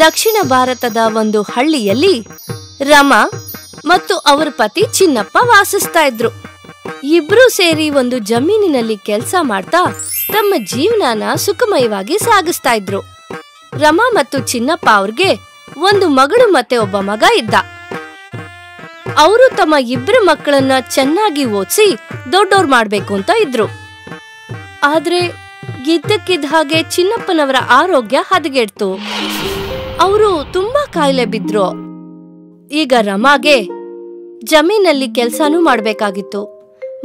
ದಕ್ಷಿಣ ಭಾರತದ ಒಂದು ಹಳ್ಳಿಯಲ್ಲಿ ರಮಾ ಮತ್ತು ಅವರ ಪತಿ ಚಿನ್ನಪ್ಪ ವಾಸಿಸ್ತಾ ಇದ್ರು. ಇಬ್ರು ಸೇರಿ ಒಂದು ಜಮೀನಿನಲ್ಲಿ ಕೆಲಸ ಮಾಡ್ತಾ ತಮ್ಮ ಜೀವನನ ಸುಖಮಯವಾಗಿ ಸಾಗಿಸ್ತಾ ಇದ್ರು. ರಮಾ ಮತ್ತು ಚಿನ್ನಪ್ಪ ಅವ್ರಿಗೆ ಒಂದು ಮಗಳು ಮತ್ತೆ ಒಬ್ಬ ಮಗ ಇದ್ದ. ಅವರು ತಮ್ಮ ಇಬ್ರು ಮಕ್ಕಳನ್ನ ಚೆನ್ನಾಗಿ ಓದಿಸಿ ದೊಡ್ಡೋರ್ ಮಾಡ್ಬೇಕು ಅಂತ ಇದ್ರು. ಆದ್ರೆ ಇದ್ದಕ್ಕಿದ್ದ ಹಾಗೆ ಚಿನ್ನಪ್ಪನವರ ಆರೋಗ್ಯ ಹದಗೆಡ್ತು. ಅವರು ತುಂಬಾ ಕಾಯಿಲೆ ಬಿದ್ರು. ಈಗ ರಮಾಗೆ ಜಮೀನಲ್ಲಿ ಕೆಲ್ಸಾನೂ ಮಾಡ್ಬೇಕಾಗಿತ್ತು,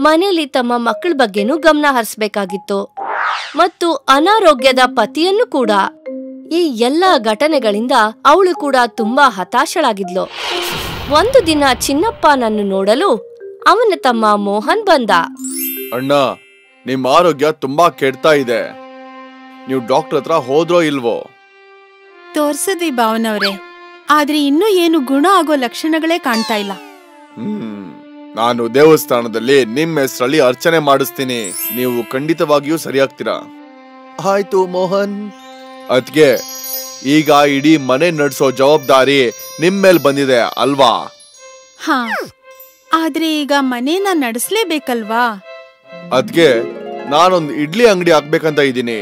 ಮನೆಯಲ್ಲಿ ತಮ್ಮ ಮಕ್ಕಳ ಬಗ್ಗೆನೂ ಗಮನ ಹರಿಸಬೇಕಾಗಿತ್ತು ಮತ್ತು ಅನಾರೋಗ್ಯದ ಪತಿಯನ್ನು ಕೂಡ. ಈ ಎಲ್ಲಾ ಘಟನೆಗಳಿಂದ ಅವಳು ಕೂಡ ತುಂಬಾ ಹತಾಶಳಾಗಿದ್ಲು. ಒಂದು ದಿನ ಚಿನ್ನಪ್ಪನನ್ನು ನೋಡಲು ಅವನ ತಮ್ಮ ಮೋಹನ್ ಬಂದ. ಅಣ್ಣ, ನಿಮ್ ಆರೋಗ್ಯ ತುಂಬಾ ಕೆಡ್ತಾ ಇದೆ. ನೀವು ಡಾಕ್ಟರ್ ಹತ್ರ ಹೋದ್ರೋ ಇಲ್ವೋ? ತೋರ್ಸದ್ವಿ ಭಾವನವ್ರೆ, ಆದ್ರೆ ಇನ್ನೂ ಏನು ಗುಣ ಆಗೋ ಲಕ್ಷಣಗಳೇ ಕಾಣ್ತಾ ಇಲ್ಲ. ನಾನು ದೇವಸ್ಥಾನದಲ್ಲಿ ನಿಮ್ ಹೆಸರಲ್ಲಿ ಅರ್ಚನೆ ಮಾಡಿಸ್ತೀನಿ, ನೀವು ಖಂಡಿತವಾಗಿಯೂ ಸರಿಯಾಗ್ತೀರಾ. ಆಯ್ತು ಮೋಹನ್. ಅದ್ಗೆ ಈಗ ಇಡೀ ಮನೆ ನಡ್ಸೋ ಜವಾಬ್ದಾರಿ ನಿಮ್ ಮೇಲ್ ಬಂದಿದೆ ಅಲ್ವಾ? ಹಾ, ಆದ್ರೆ ಈಗ ಮನೇನ ನಡೆಸ್ಲೇಬೇಕಲ್ವಾ? ಅದ್ಗೆ ನಾನೊಂದು ಇಡ್ಲಿ ಅಂಗಡಿ ಹಾಕ್ಬೇಕಂತ ಇದ್ದೀನಿ.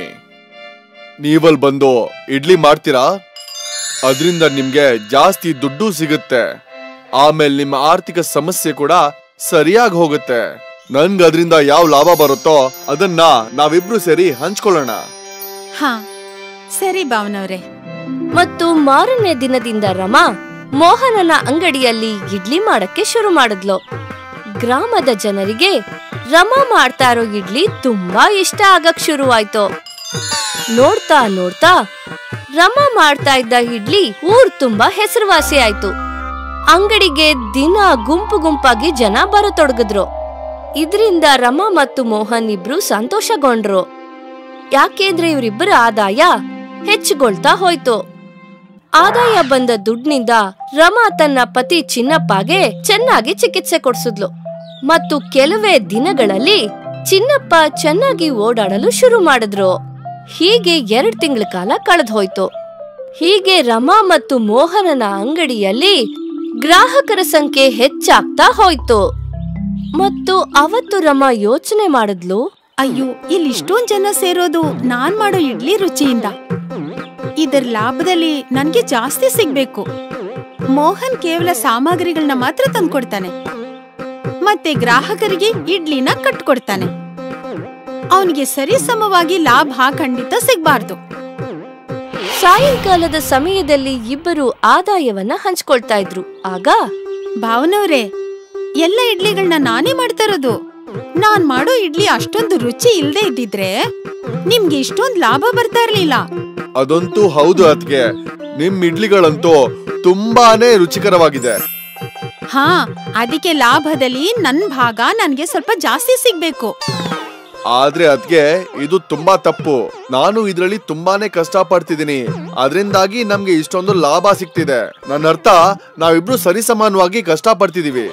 ನೀವಲ್ ಬಂದು ಇಡ್ಲಿ ಮಾಡ್ತೀರಾ? ಅದರಿಂದ ನಿಮ್ಗೆ ಜಾಸ್ತಿ ದುಡ್ಡು ಸಿಗುತ್ತೆ. ಆಮೇಲೆ ನಿಮ್ಮ ಆರ್ಥಿಕ ಸಮಸ್ಯೆ ಕೂಡ ಸರಿಯಾಗಿ ಹೋಗುತ್ತೆ. ನನ್ಗೆ ಅದರಿಂದ ಯಾವ ಲಾಭ ಬರುತ್ತೋ ಅದನ್ನ ನಾವಿಬ್ರು ಸೇರಿ ಹಂಚ್ಕೊಳ್ಳೋಣ. ಹಾ ಸರಿ ಭಾವನವ್ರೆ. ಮತ್ತು ಮಾರನೇ ದಿನದಿಂದ ರಮಾ ಮೋಹನನ ಅಂಗಡಿಯಲ್ಲಿ ಇಡ್ಲಿ ಮಾಡಕ್ಕೆ ಶುರು ಮಾಡಿದ್ಲು. ಗ್ರಾಮದ ಜನರಿಗೆ ರಮಾ ಮಾಡ್ತಾ ಇರೋ ಇಡ್ಲಿ ತುಂಬಾ ಇಷ್ಟ ಆಗಕ್ ಶುರುವಾಯ್ತು. ನೋಡ್ತಾ ನೋಡ್ತಾ ರಮಾ ಮಾಡ್ತಾ ಇದ್ದ ಇಡ್ಲಿ ಊರ್ ತುಂಬಾ ಹೆಸರುವಾಸಿ ಆಯ್ತು. ಅಂಗಡಿಗೆ ದಿನ ಗುಂಪು ಗುಂಪಾಗಿ ಜನ ಬರತೊಡಗಿದ್ರು. ಇದರಿಂದ ರಮಾ ಮತ್ತು ಮೋಹನ್ ಇಬ್ರು ಸಂತೋಷಗೊಂಡ್ರು. ಯಾಕೆಂದ್ರೆ ಇವರಿಬ್ಬರ ಆದಾಯ ಹೆಚ್ಚುಗೊಳ್ತಾ ಹೋಯ್ತು. ಆದಾಯ ಬಂದ ದುಡ್ಡಿನಿಂದ ರಮಾ ತನ್ನ ಪತಿ ಚಿನ್ನಪ್ಪಗೆ ಚೆನ್ನಾಗಿ ಚಿಕಿತ್ಸೆ ಕೊಡ್ಸಿದ್ಲು. ಮತ್ತು ಕೆಲವೇ ದಿನಗಳಲ್ಲಿ ಚಿನ್ನಪ್ಪ ಚೆನ್ನಾಗಿ ಓಡಾಡಲು ಶುರು ಮಾಡಿದ್ರು. ಹೀಗೆ 2 ತಿಂಗಳ ಕಾಲ ಕಳೆದು ಹೋಯ್ತು. ಹೀಗೆ ರಮಾ ಮತ್ತು ಮೋಹನನ ಅಂಗಡಿಯಲ್ಲಿ ಗ್ರಾಹಕರ ಸಂಖ್ಯೆ ಹೆಚ್ಚಾಗ್ತಾ ಹೋಯ್ತು. ಮತ್ತು ಅವತ್ತು ರಮಾ ಯೋಚನೆ ಮಾಡಿದ್ಲು, ಅಯ್ಯೋ, ಇಲ್ಲಿ ಇಷ್ಟೊಂದ್ ಜನ ಸೇರೋದು ನಾನ್ ಮಾಡೋ ಇಡ್ಲಿ ರುಚಿಯಿಂದ. ಇದರ ಲಾಭದಲ್ಲಿ ನನ್ಗೆ ಜಾಸ್ತಿ ಸಿಗ್ಬೇಕು. ಮೋಹನ್ ಕೇವಲ ಸಾಮಗ್ರಿಗಳನ್ನ ಮಾತ್ರ ತಂದ್ಕೊಡ್ತಾನೆ, ಮತ್ತೆ ಗ್ರಾಹಕರಿಗೆ ಇಡ್ಲಿನ ಕಟ್ಕೊಡ್ತಾನೆ. ಅವನಿಗೆ ಸರಿಸಮವಾಗಿ ಲಾಭ ಖಂಡಿತ ಸಿಗ್ಬಾರ್ದು. ಸಾಯಂಕಾಲದ ಸಮಯದಲ್ಲಿ ಇಬ್ಬರು ಆದಾಯವನ್ನ ಹಂಚ್ಕೊಳ್ತಾ ಇದ್ರು. ಆಗ ಭಾವನವ್ರೆ, ಎಲ್ಲ ಇಡ್ಲಿಗಳನ್ನ ನಾನೇ ಮಾಡ್ತಾ ಇರೋದು. ನಾನ್ ಮಾಡೋ ಇಡ್ಲಿ ಅಷ್ಟೊಂದು ರುಚಿ ಇಲ್ದೇ ಇದ್ದಿದ್ರೆ ನಿಮ್ಗೆ ಇಷ್ಟೊಂದು ಲಾಭ ಬರ್ತಾ ಇರ್ಲಿಲ್ಲ. ಅದಂತೂ ಹೌದು ಅದ್ಗೆ, ನಿಮ್ ಇಡ್ಲಿಗಳಂತೂ ತುಂಬಾನೇ ರುಚಿಕರವಾಗಿದೆ. ಹಾ, ಅದಕ್ಕೆ ಲಾಭದಲ್ಲಿ ನನ್ ಭಾಗ ನನ್ಗೆ ಸ್ವಲ್ಪ ಜಾಸ್ತಿ ಸಿಗ್ಬೇಕು. ಆದ್ರೆ ಅದ್ಗೆ ಇದು ತುಂಬಾ ತಪ್ಪು. ನಾನು ಇದ್ರಲ್ಲಿ ತುಂಬಾನೇ ಕಷ್ಟ ಪಡ್ತಿದ್ದೀನಿ, ಅದರಿಂದಾಗಿ ನಮ್ಗೆ ಇಷ್ಟೊಂದು ಲಾಭ ಸಿಗ್ತಿದೆ. ನನ್ನ ಅರ್ಥ, ನಾವಿಬ್ರು ಸರಿಸಮಾನವಾಗಿ ಕಷ್ಟ ಪಡ್ತಿದೀವಿ.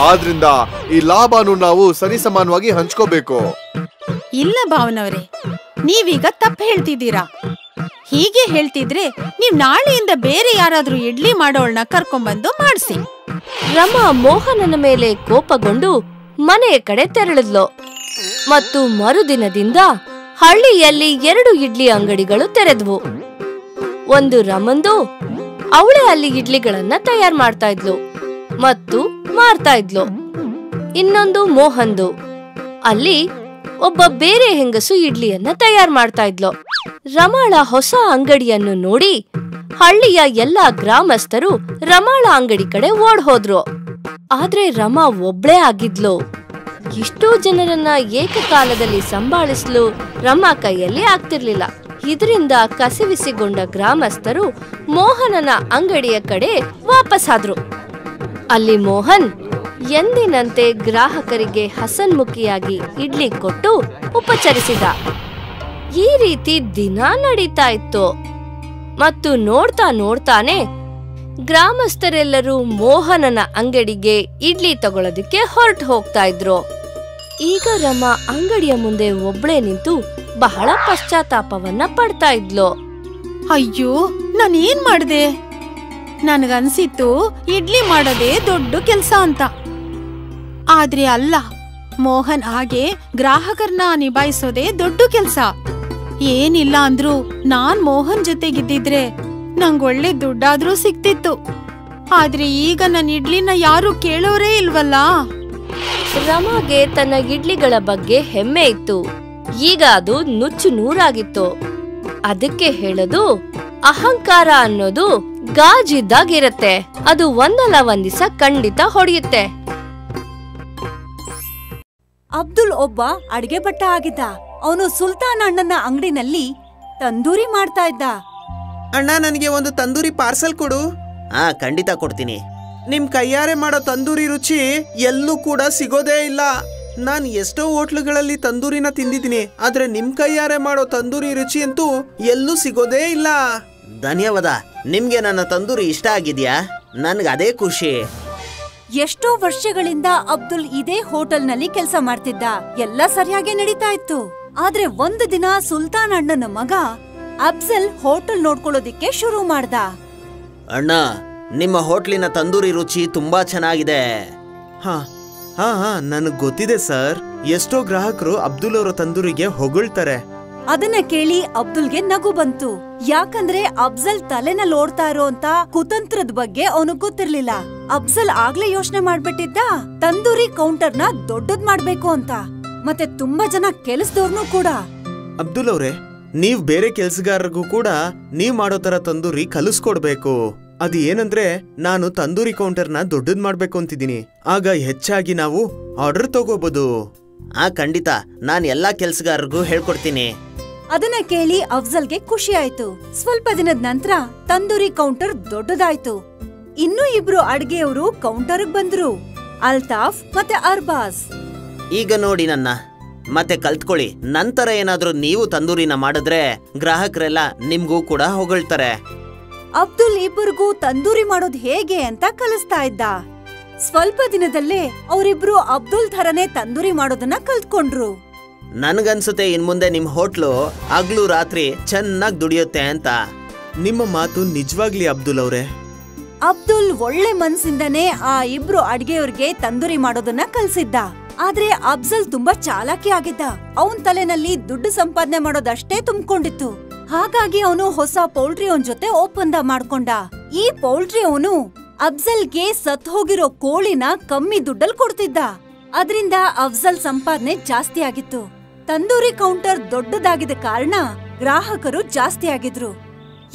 ಆದ್ರಿಂದ ಈ ಲಾಭನು ನಾವು ಸರಿಸಮಾನವಾಗಿ ಹಂಚ್ಕೋಬೇಕು. ಇಲ್ಲ ಭಾವನವ್ರೆ, ನೀವೀಗ ತಪ್ಪು ಹೇಳ್ತಿದ್ದೀರಾ. ಹೀಗೆ ಹೇಳ್ತಿದ್ರೆ ನೀವ್ ನಾಳೆಯಿಂದ ಬೇರೆ ಯಾರಾದ್ರೂ ಇಡ್ಲಿ ಮಾಡೋಳ್ನ ಕರ್ಕೊಂಡ್ಬಂದು ಮಾಡಿಸಿ. ರಮಾ ಮೋಹನನ ಮೇಲೆ ಕೋಪಗೊಂಡು ಮನೆಯ ಕಡೆ ತೆರಳಿದ್ಲು. ಮತ್ತು ಮರುದಿನದಿಂದ ಹಳ್ಳಿಯಲ್ಲಿ 2 ಇಡ್ಲಿ ಅಂಗಡಿಗಳು ತೆರೆದ್ವು. ಒಂದು ರಮಂದು, ಅವಳೇ ಅಲ್ಲಿ ಇಡ್ಲಿಗಳನ್ನ ತಯಾರು ಮಾಡ್ತಾ ಇದ್ಲು ಮತ್ತು ಮಾರ್ತಾ ಇದ್ಲು. ಇನ್ನೊಂದು ಮೋಹನ್ದು, ಅಲ್ಲಿ ಒಬ್ಬ ಬೇರೆ ಹೆಂಗಸು ಇಡ್ಲಿಯನ್ನ ತಯಾರು ಮಾಡ್ತಾ ಇದ್ಲು. ರಮಾಳ ಹೊಸ ಅಂಗಡಿಯನ್ನು ನೋಡಿ ಹಳ್ಳಿಯ ಎಲ್ಲಾ ಗ್ರಾಮಸ್ಥರು ರಮಾಳ ಅಂಗಡಿ ಕಡೆ ಓಡ್ ಹೋದ್ರು. ಆದ್ರೆ ರಮಾ ಒಬ್ಳೇ ಆಗಿದ್ಲು. ಇಷ್ಟೋ ಜನರನ್ನ ಏಕಕಾಲದಲ್ಲಿ ಸಂಭಾಳಿಸಲು ರಮಾ ಕೈಯಲ್ಲಿ ಆಗ್ತಿರ್ಲಿಲ್ಲ. ಇದರಿಂದ ಕಸಿವಿಸಿಗೊಂಡ ಗ್ರಾಮಸ್ಥರು ಮೋಹನನ ಅಂಗಡಿಯ ಕಡೆ ವಾಪಸ್ಸಾದ್ರು. ಅಲ್ಲಿ ಮೋಹನ್ ಎಂದಿನಂತೆ ಗ್ರಾಹಕರಿಗೆ ಹಸನ್ಮುಖಿಯಾಗಿ ಇಡ್ಲಿ ಕೊಟ್ಟು ಉಪಚರಿಸಿದ. ಈ ರೀತಿ ದಿನ ನಡೀತಾ ಇತ್ತು. ಮತ್ತು ನೋಡ್ತಾ ನೋಡ್ತಾನೆ ಗ್ರಾಮಸ್ಥರೆಲ್ಲರೂ ಮೋಹನನ ಅಂಗಡಿಗೆ ಇಡ್ಲಿ ತಗೊಳ್ಳೋದಕ್ಕೆ ಹೊರಟು ಹೋಗ್ತಾ ಇದ್ರು. ಈಗ ರಮಾ ಅಂಗಡಿಯ ಮುಂದೆ ಒಬ್ಳೇ ನಿಂತು ಬಹಳ ಪಶ್ಚಾತ್ತಾಪವನ್ನ ಪಡ್ತಾ ಇದ್ಲು. ಅಯ್ಯೋ ನಾನೇನ್ ಮಾಡ್ದೆ? ನನ್ಗನ್ಸಿತ್ತು ಇಡ್ಲಿ ಮಾಡೋದೇ ದೊಡ್ಡ ಕೆಲ್ಸ ಅಂತ. ಆದ್ರೆ ಅಲ್ಲ, ಮೋಹನ್ ಹಾಗೆ ಗ್ರಾಹಕರನ್ನ ನಿಭಾಯಿಸೋದೇ ದೊಡ್ಡ ಕೆಲ್ಸ. ಏನಿಲ್ಲ ಅಂದ್ರು ನಾನ್ ಮೋಹನ್ ಜೊತೆಗಿದ್ದಿದ್ರೆ ನಂಗೊಳ್ಳೆ ದುಡ್ಡಾದ್ರೂ ಸಿಕ್ತಿತ್ತು. ಆದ್ರೆ ಈಗ ನನ್ನ ಇಡ್ಲಿನ ಯಾರು ಕೇಳೋರೇ ಇಲ್ವಲ್ಲ. ರಮಾಗೆ ತನ್ನ ಇಡ್ಲಿಗಳ ಬಗ್ಗೆ ಹೆಮ್ಮೆ ಇತ್ತು. ಈಗ ಅದು ನುಚ್ಚು ನೂರಾಗಿತ್ತು. ಅದಕ್ಕೆ ಹೇಳೋದು, ಅಹಂಕಾರ ಅನ್ನೋದು ಗಾಜಿದ್ದಾಗಿರತ್ತೆ. ಅದು ಒಂದಲ್ಲ ಒಂದಿಸ ಖಂಡಿತ ಹೊಡೆಯುತ್ತೆ. ಅಬ್ದುಲ್ ಒಬ್ಬ ಅಡ್ಗೆ ಭಟ್ಟ ಆಗಿದ್ದ. ಅವನು ಸುಲ್ತಾನ್ ಅಣ್ಣನ ಅಂಗಡಿನಲ್ಲಿ ತಂದೂರಿ ಮಾಡ್ತಾ ಇದ್ದ. ಅಣ್ಣ, ನನಗೆ ಒಂದು ತಂದೂರಿ ಪಾರ್ಸಲ್ ಕೊಡು. ಖಂಡಿತ ಕೊಡ್ತೀನಿ. ನಿಮ್ ಕೈಯಾರೆ ಮಾಡೋ ತಂದೂರಿ ರುಚಿ ಎಲ್ಲೂ ಕೂಡ ಸಿಗೋದೇ ಇಲ್ಲ. ನಾನು ಎಷ್ಟೋ ಹೋಟ್ಲುಗಳಲ್ಲಿ ತಂದೂರಿನ ತಿಂದಿದ್ದೀನಿ, ಆದ್ರೆ ನಿಮ್ ಕೈಯಾರೆ ಮಾಡೋ ತಂದೂರಿ ರುಚಿ ಅಂತೂ ಎಲ್ಲೂ ಸಿಗೋದೇ ಇಲ್ಲ. ಧನ್ಯವಾದ. ನಿಮ್ಗೆ ನನ್ನ ತಂದೂರಿ ಇಷ್ಟ ಆಗಿದ್ಯಾ? ನನ್ಗೆ ಅದೇ ಖುಷಿ. ಎಷ್ಟೋ ವರ್ಷಗಳಿಂದ ಅಬ್ದುಲ್ ಇದೇ ಹೋಟೆಲ್ನಲ್ಲಿ ಕೆಲಸ ಮಾಡ್ತಿದ್ದ. ಎಲ್ಲ ಸರಿಯಾಗಿ ನಡೀತಾ ಇತ್ತು. ಆದ್ರೆ ಒಂದು ದಿನ ಸುಲ್ತಾನ್ ಅಣ್ಣನ ಮಗ ಅಫ್ಜಲ್ ಹೋಟೆಲ್ ನೋಡ್ಕೊಳ್ಳೋದಿಕ್ಕೆ ಶುರು ಮಾಡ್ದ. ಅಣ್ಣ, ನಿಮ್ಮ ಹೋಟ್ಲಿನ ತಂದೂರಿ ರುಚಿ ತುಂಬಾ ಚೆನ್ನಾಗಿದೆ. ಹಾ ಹಾ ಹಾ ನನಗ್ ಗೊತ್ತಿದೆ ಸರ್. ಎಷ್ಟೋ ಗ್ರಾಹಕರು ಅಬ್ದುಲ್ ಅವರ ತಂದೂರಿಗೆ ಹೊಗಳ್ತಾರೆ. ಅದನ್ನ ಕೇಳಿ ಅಬ್ದುಲ್ಗೆ ನಗು ಬಂತು. ಯಾಕಂದ್ರೆ ಅಫ್ಜಲ್ ತಲೆನಲ್ಲಿ ಓಡ್ತಾ ಇರೋಂತ ಕುತಂತ್ರದ ಬಗ್ಗೆ ಅವನಿಗೆ ಗೊತ್ತಿರ್ಲಿಲ್ಲ. ಅಫ್ಜಲ್ ಆಗ್ಲೇ ಯೋಚನೆ ಮಾಡ್ಬಿಟ್ಟಿದ್ದ ತಂದೂರಿ ಕೌಂಟರ್ನ ದೊಡ್ಡದ್ ಮಾಡ್ಬೇಕು ಅಂತ. ಮತ್ತೆ ತುಂಬಾ ಜನ ಕೆಲಸದವ್ರನ್ನೂ ಕೂಡ. ಅಬ್ದುಲ್ ಅವ್ರೆ, ನೀವ್ ಬೇರೆ ಕೆಲ್ಸಗಾರರಿಗೂ ಕೂಡ ನೀವ್ ಮಾಡೋ ತರ ತಂದೂರಿ ಕಲಿಸ್ಕೊಡ್ಬೇಕು. ಅದು ಏನಂದ್ರೆ, ನಾನು ತಂದೂರಿ ಕೌಂಟರ್ನ ದೊಡ್ಡದ್ ಮಾಡ್ಬೇಕು ಅಂತಿದ್ದೀನಿ. ಆಗ ಹೆಚ್ಚಾಗಿ ನಾವು ಆರ್ಡರ್ ತಗೋಬಹುದು. ಖಂಡಿತ, ನಾನ್ ಎಲ್ಲಾ ಕೆಲ್ಸಗಾರರಿಗೂ ಹೇಳ್ಕೊಡ್ತೀನಿ. ಅದನ್ನ ಕೇಳಿ ಅಫ್ಜಲ್ಗೆ ಖುಷಿ ಆಯ್ತು. ಸ್ವಲ್ಪ ದಿನದ ನಂತರ ತಂದೂರಿ ಕೌಂಟರ್ ದೊಡ್ಡದಾಯ್ತು. ಇನ್ನೂ ಇಬ್ರು ಅಡ್ಗೆಯವರು ಕೌಂಟರ್ಗ್ ಬಂದ್ರು, ಅಲ್ತಾಫ್ ಮತ್ತೆ ಅರ್ಬಾಜ್. ಈಗ ನೋಡಿ ನನ್ನ ಮತ್ತೆ ಕಲ್ತ್ಕೊಳ್ಳಿ. ನಂತರ ಏನಾದ್ರೂ ನೀವು ತಂದೂರಿನ ಮಾಡಿದ್ರೆ ಗ್ರಾಹಕರೆಲ್ಲ ನಿಮ್ಗೂ ಕೂಡ ಹೊಗಳ್ತಾರೆ. ಅಬ್ದುಲ್ ಇಬ್ಬರಿಗೂ ತಂದೂರಿ ಮಾಡೋದ್ ಹೇಗೆ ಅಂತ ಕಲಿಸ್ತಾ ಇದ್ದ. ಸ್ವಲ್ಪ ದಿನದಲ್ಲೇ ಅವರಿಬ್ರು ಅಬ್ದುಲ್ ಥರನೇ ತಂದೂರಿ ಮಾಡೋದನ್ನ ಕಲ್ತ್ಕೊಂಡ್ರು. ನನ್ಗನ್ಸುತ್ತೆ ಇನ್ಮುಂದೆ ನಿಮ್ ಹೋಟ್ಲು ಹಗ್ಲು ರಾತ್ರಿ ಚೆನ್ನಾಗ್ ದುಡಿಯುತ್ತೆ ಅಂತ. ನಿಮ್ಮ ಮಾತು ನಿಜವಾಗ್ಲಿ ಅಬ್ದುಲ್ ಅವ್ರೆ. ಅಬ್ದುಲ್ ಒಳ್ಳೆ ಮನ್ಸಿಂದನೇ ಆ ಇಬ್ರು ಅಡ್ಗೆಯವ್ರಿಗೆ ತಂದೂರಿ ಮಾಡೋದನ್ನ ಕಲ್ಸಿದ್ದ. ಆದ್ರೆ ಅಫ್ಜಲ್ ತುಂಬಾ ಚಾಲಾಕಿ ಆಗಿದ್ದ. ಅವನ್ ತಲೆನಲ್ಲಿ ದುಡ್ಡು ಸಂಪಾದನೆ ಮಾಡೋದಷ್ಟೇ ತುಂಬಿಕೊಂಡಿತ್ತು. ಹಾಗಾಗಿ ಅವನು ಹೊಸ ಪೌಲ್ಟ್ರಿ ಅವನ್ ಜೊತೆ ಒಪ್ಪಂದ ಮಾಡ್ಕೊಂಡ. ಈ ಪೌಲ್ಟ್ರಿ ಅವನು ಅಫ್ಜಲ್ಗೆ ಸತ್ ಹೋಗಿರೋ ಕೋಳಿನ ಕಮ್ಮಿ ದುಡ್ಡಲ್ ಕೊಡ್ತಿದ್ದ. ಅದ್ರಿಂದ ಅಫ್ಜಲ್ ಸಂಪಾದನೆ ಜಾಸ್ತಿ ಆಗಿತ್ತು. ತಂದೂರಿ ಕೌಂಟರ್ ದೊಡ್ಡದಾಗಿದ್ದ ಕಾರಣ ಗ್ರಾಹಕರು ಜಾಸ್ತಿ ಆಗಿದ್ರು.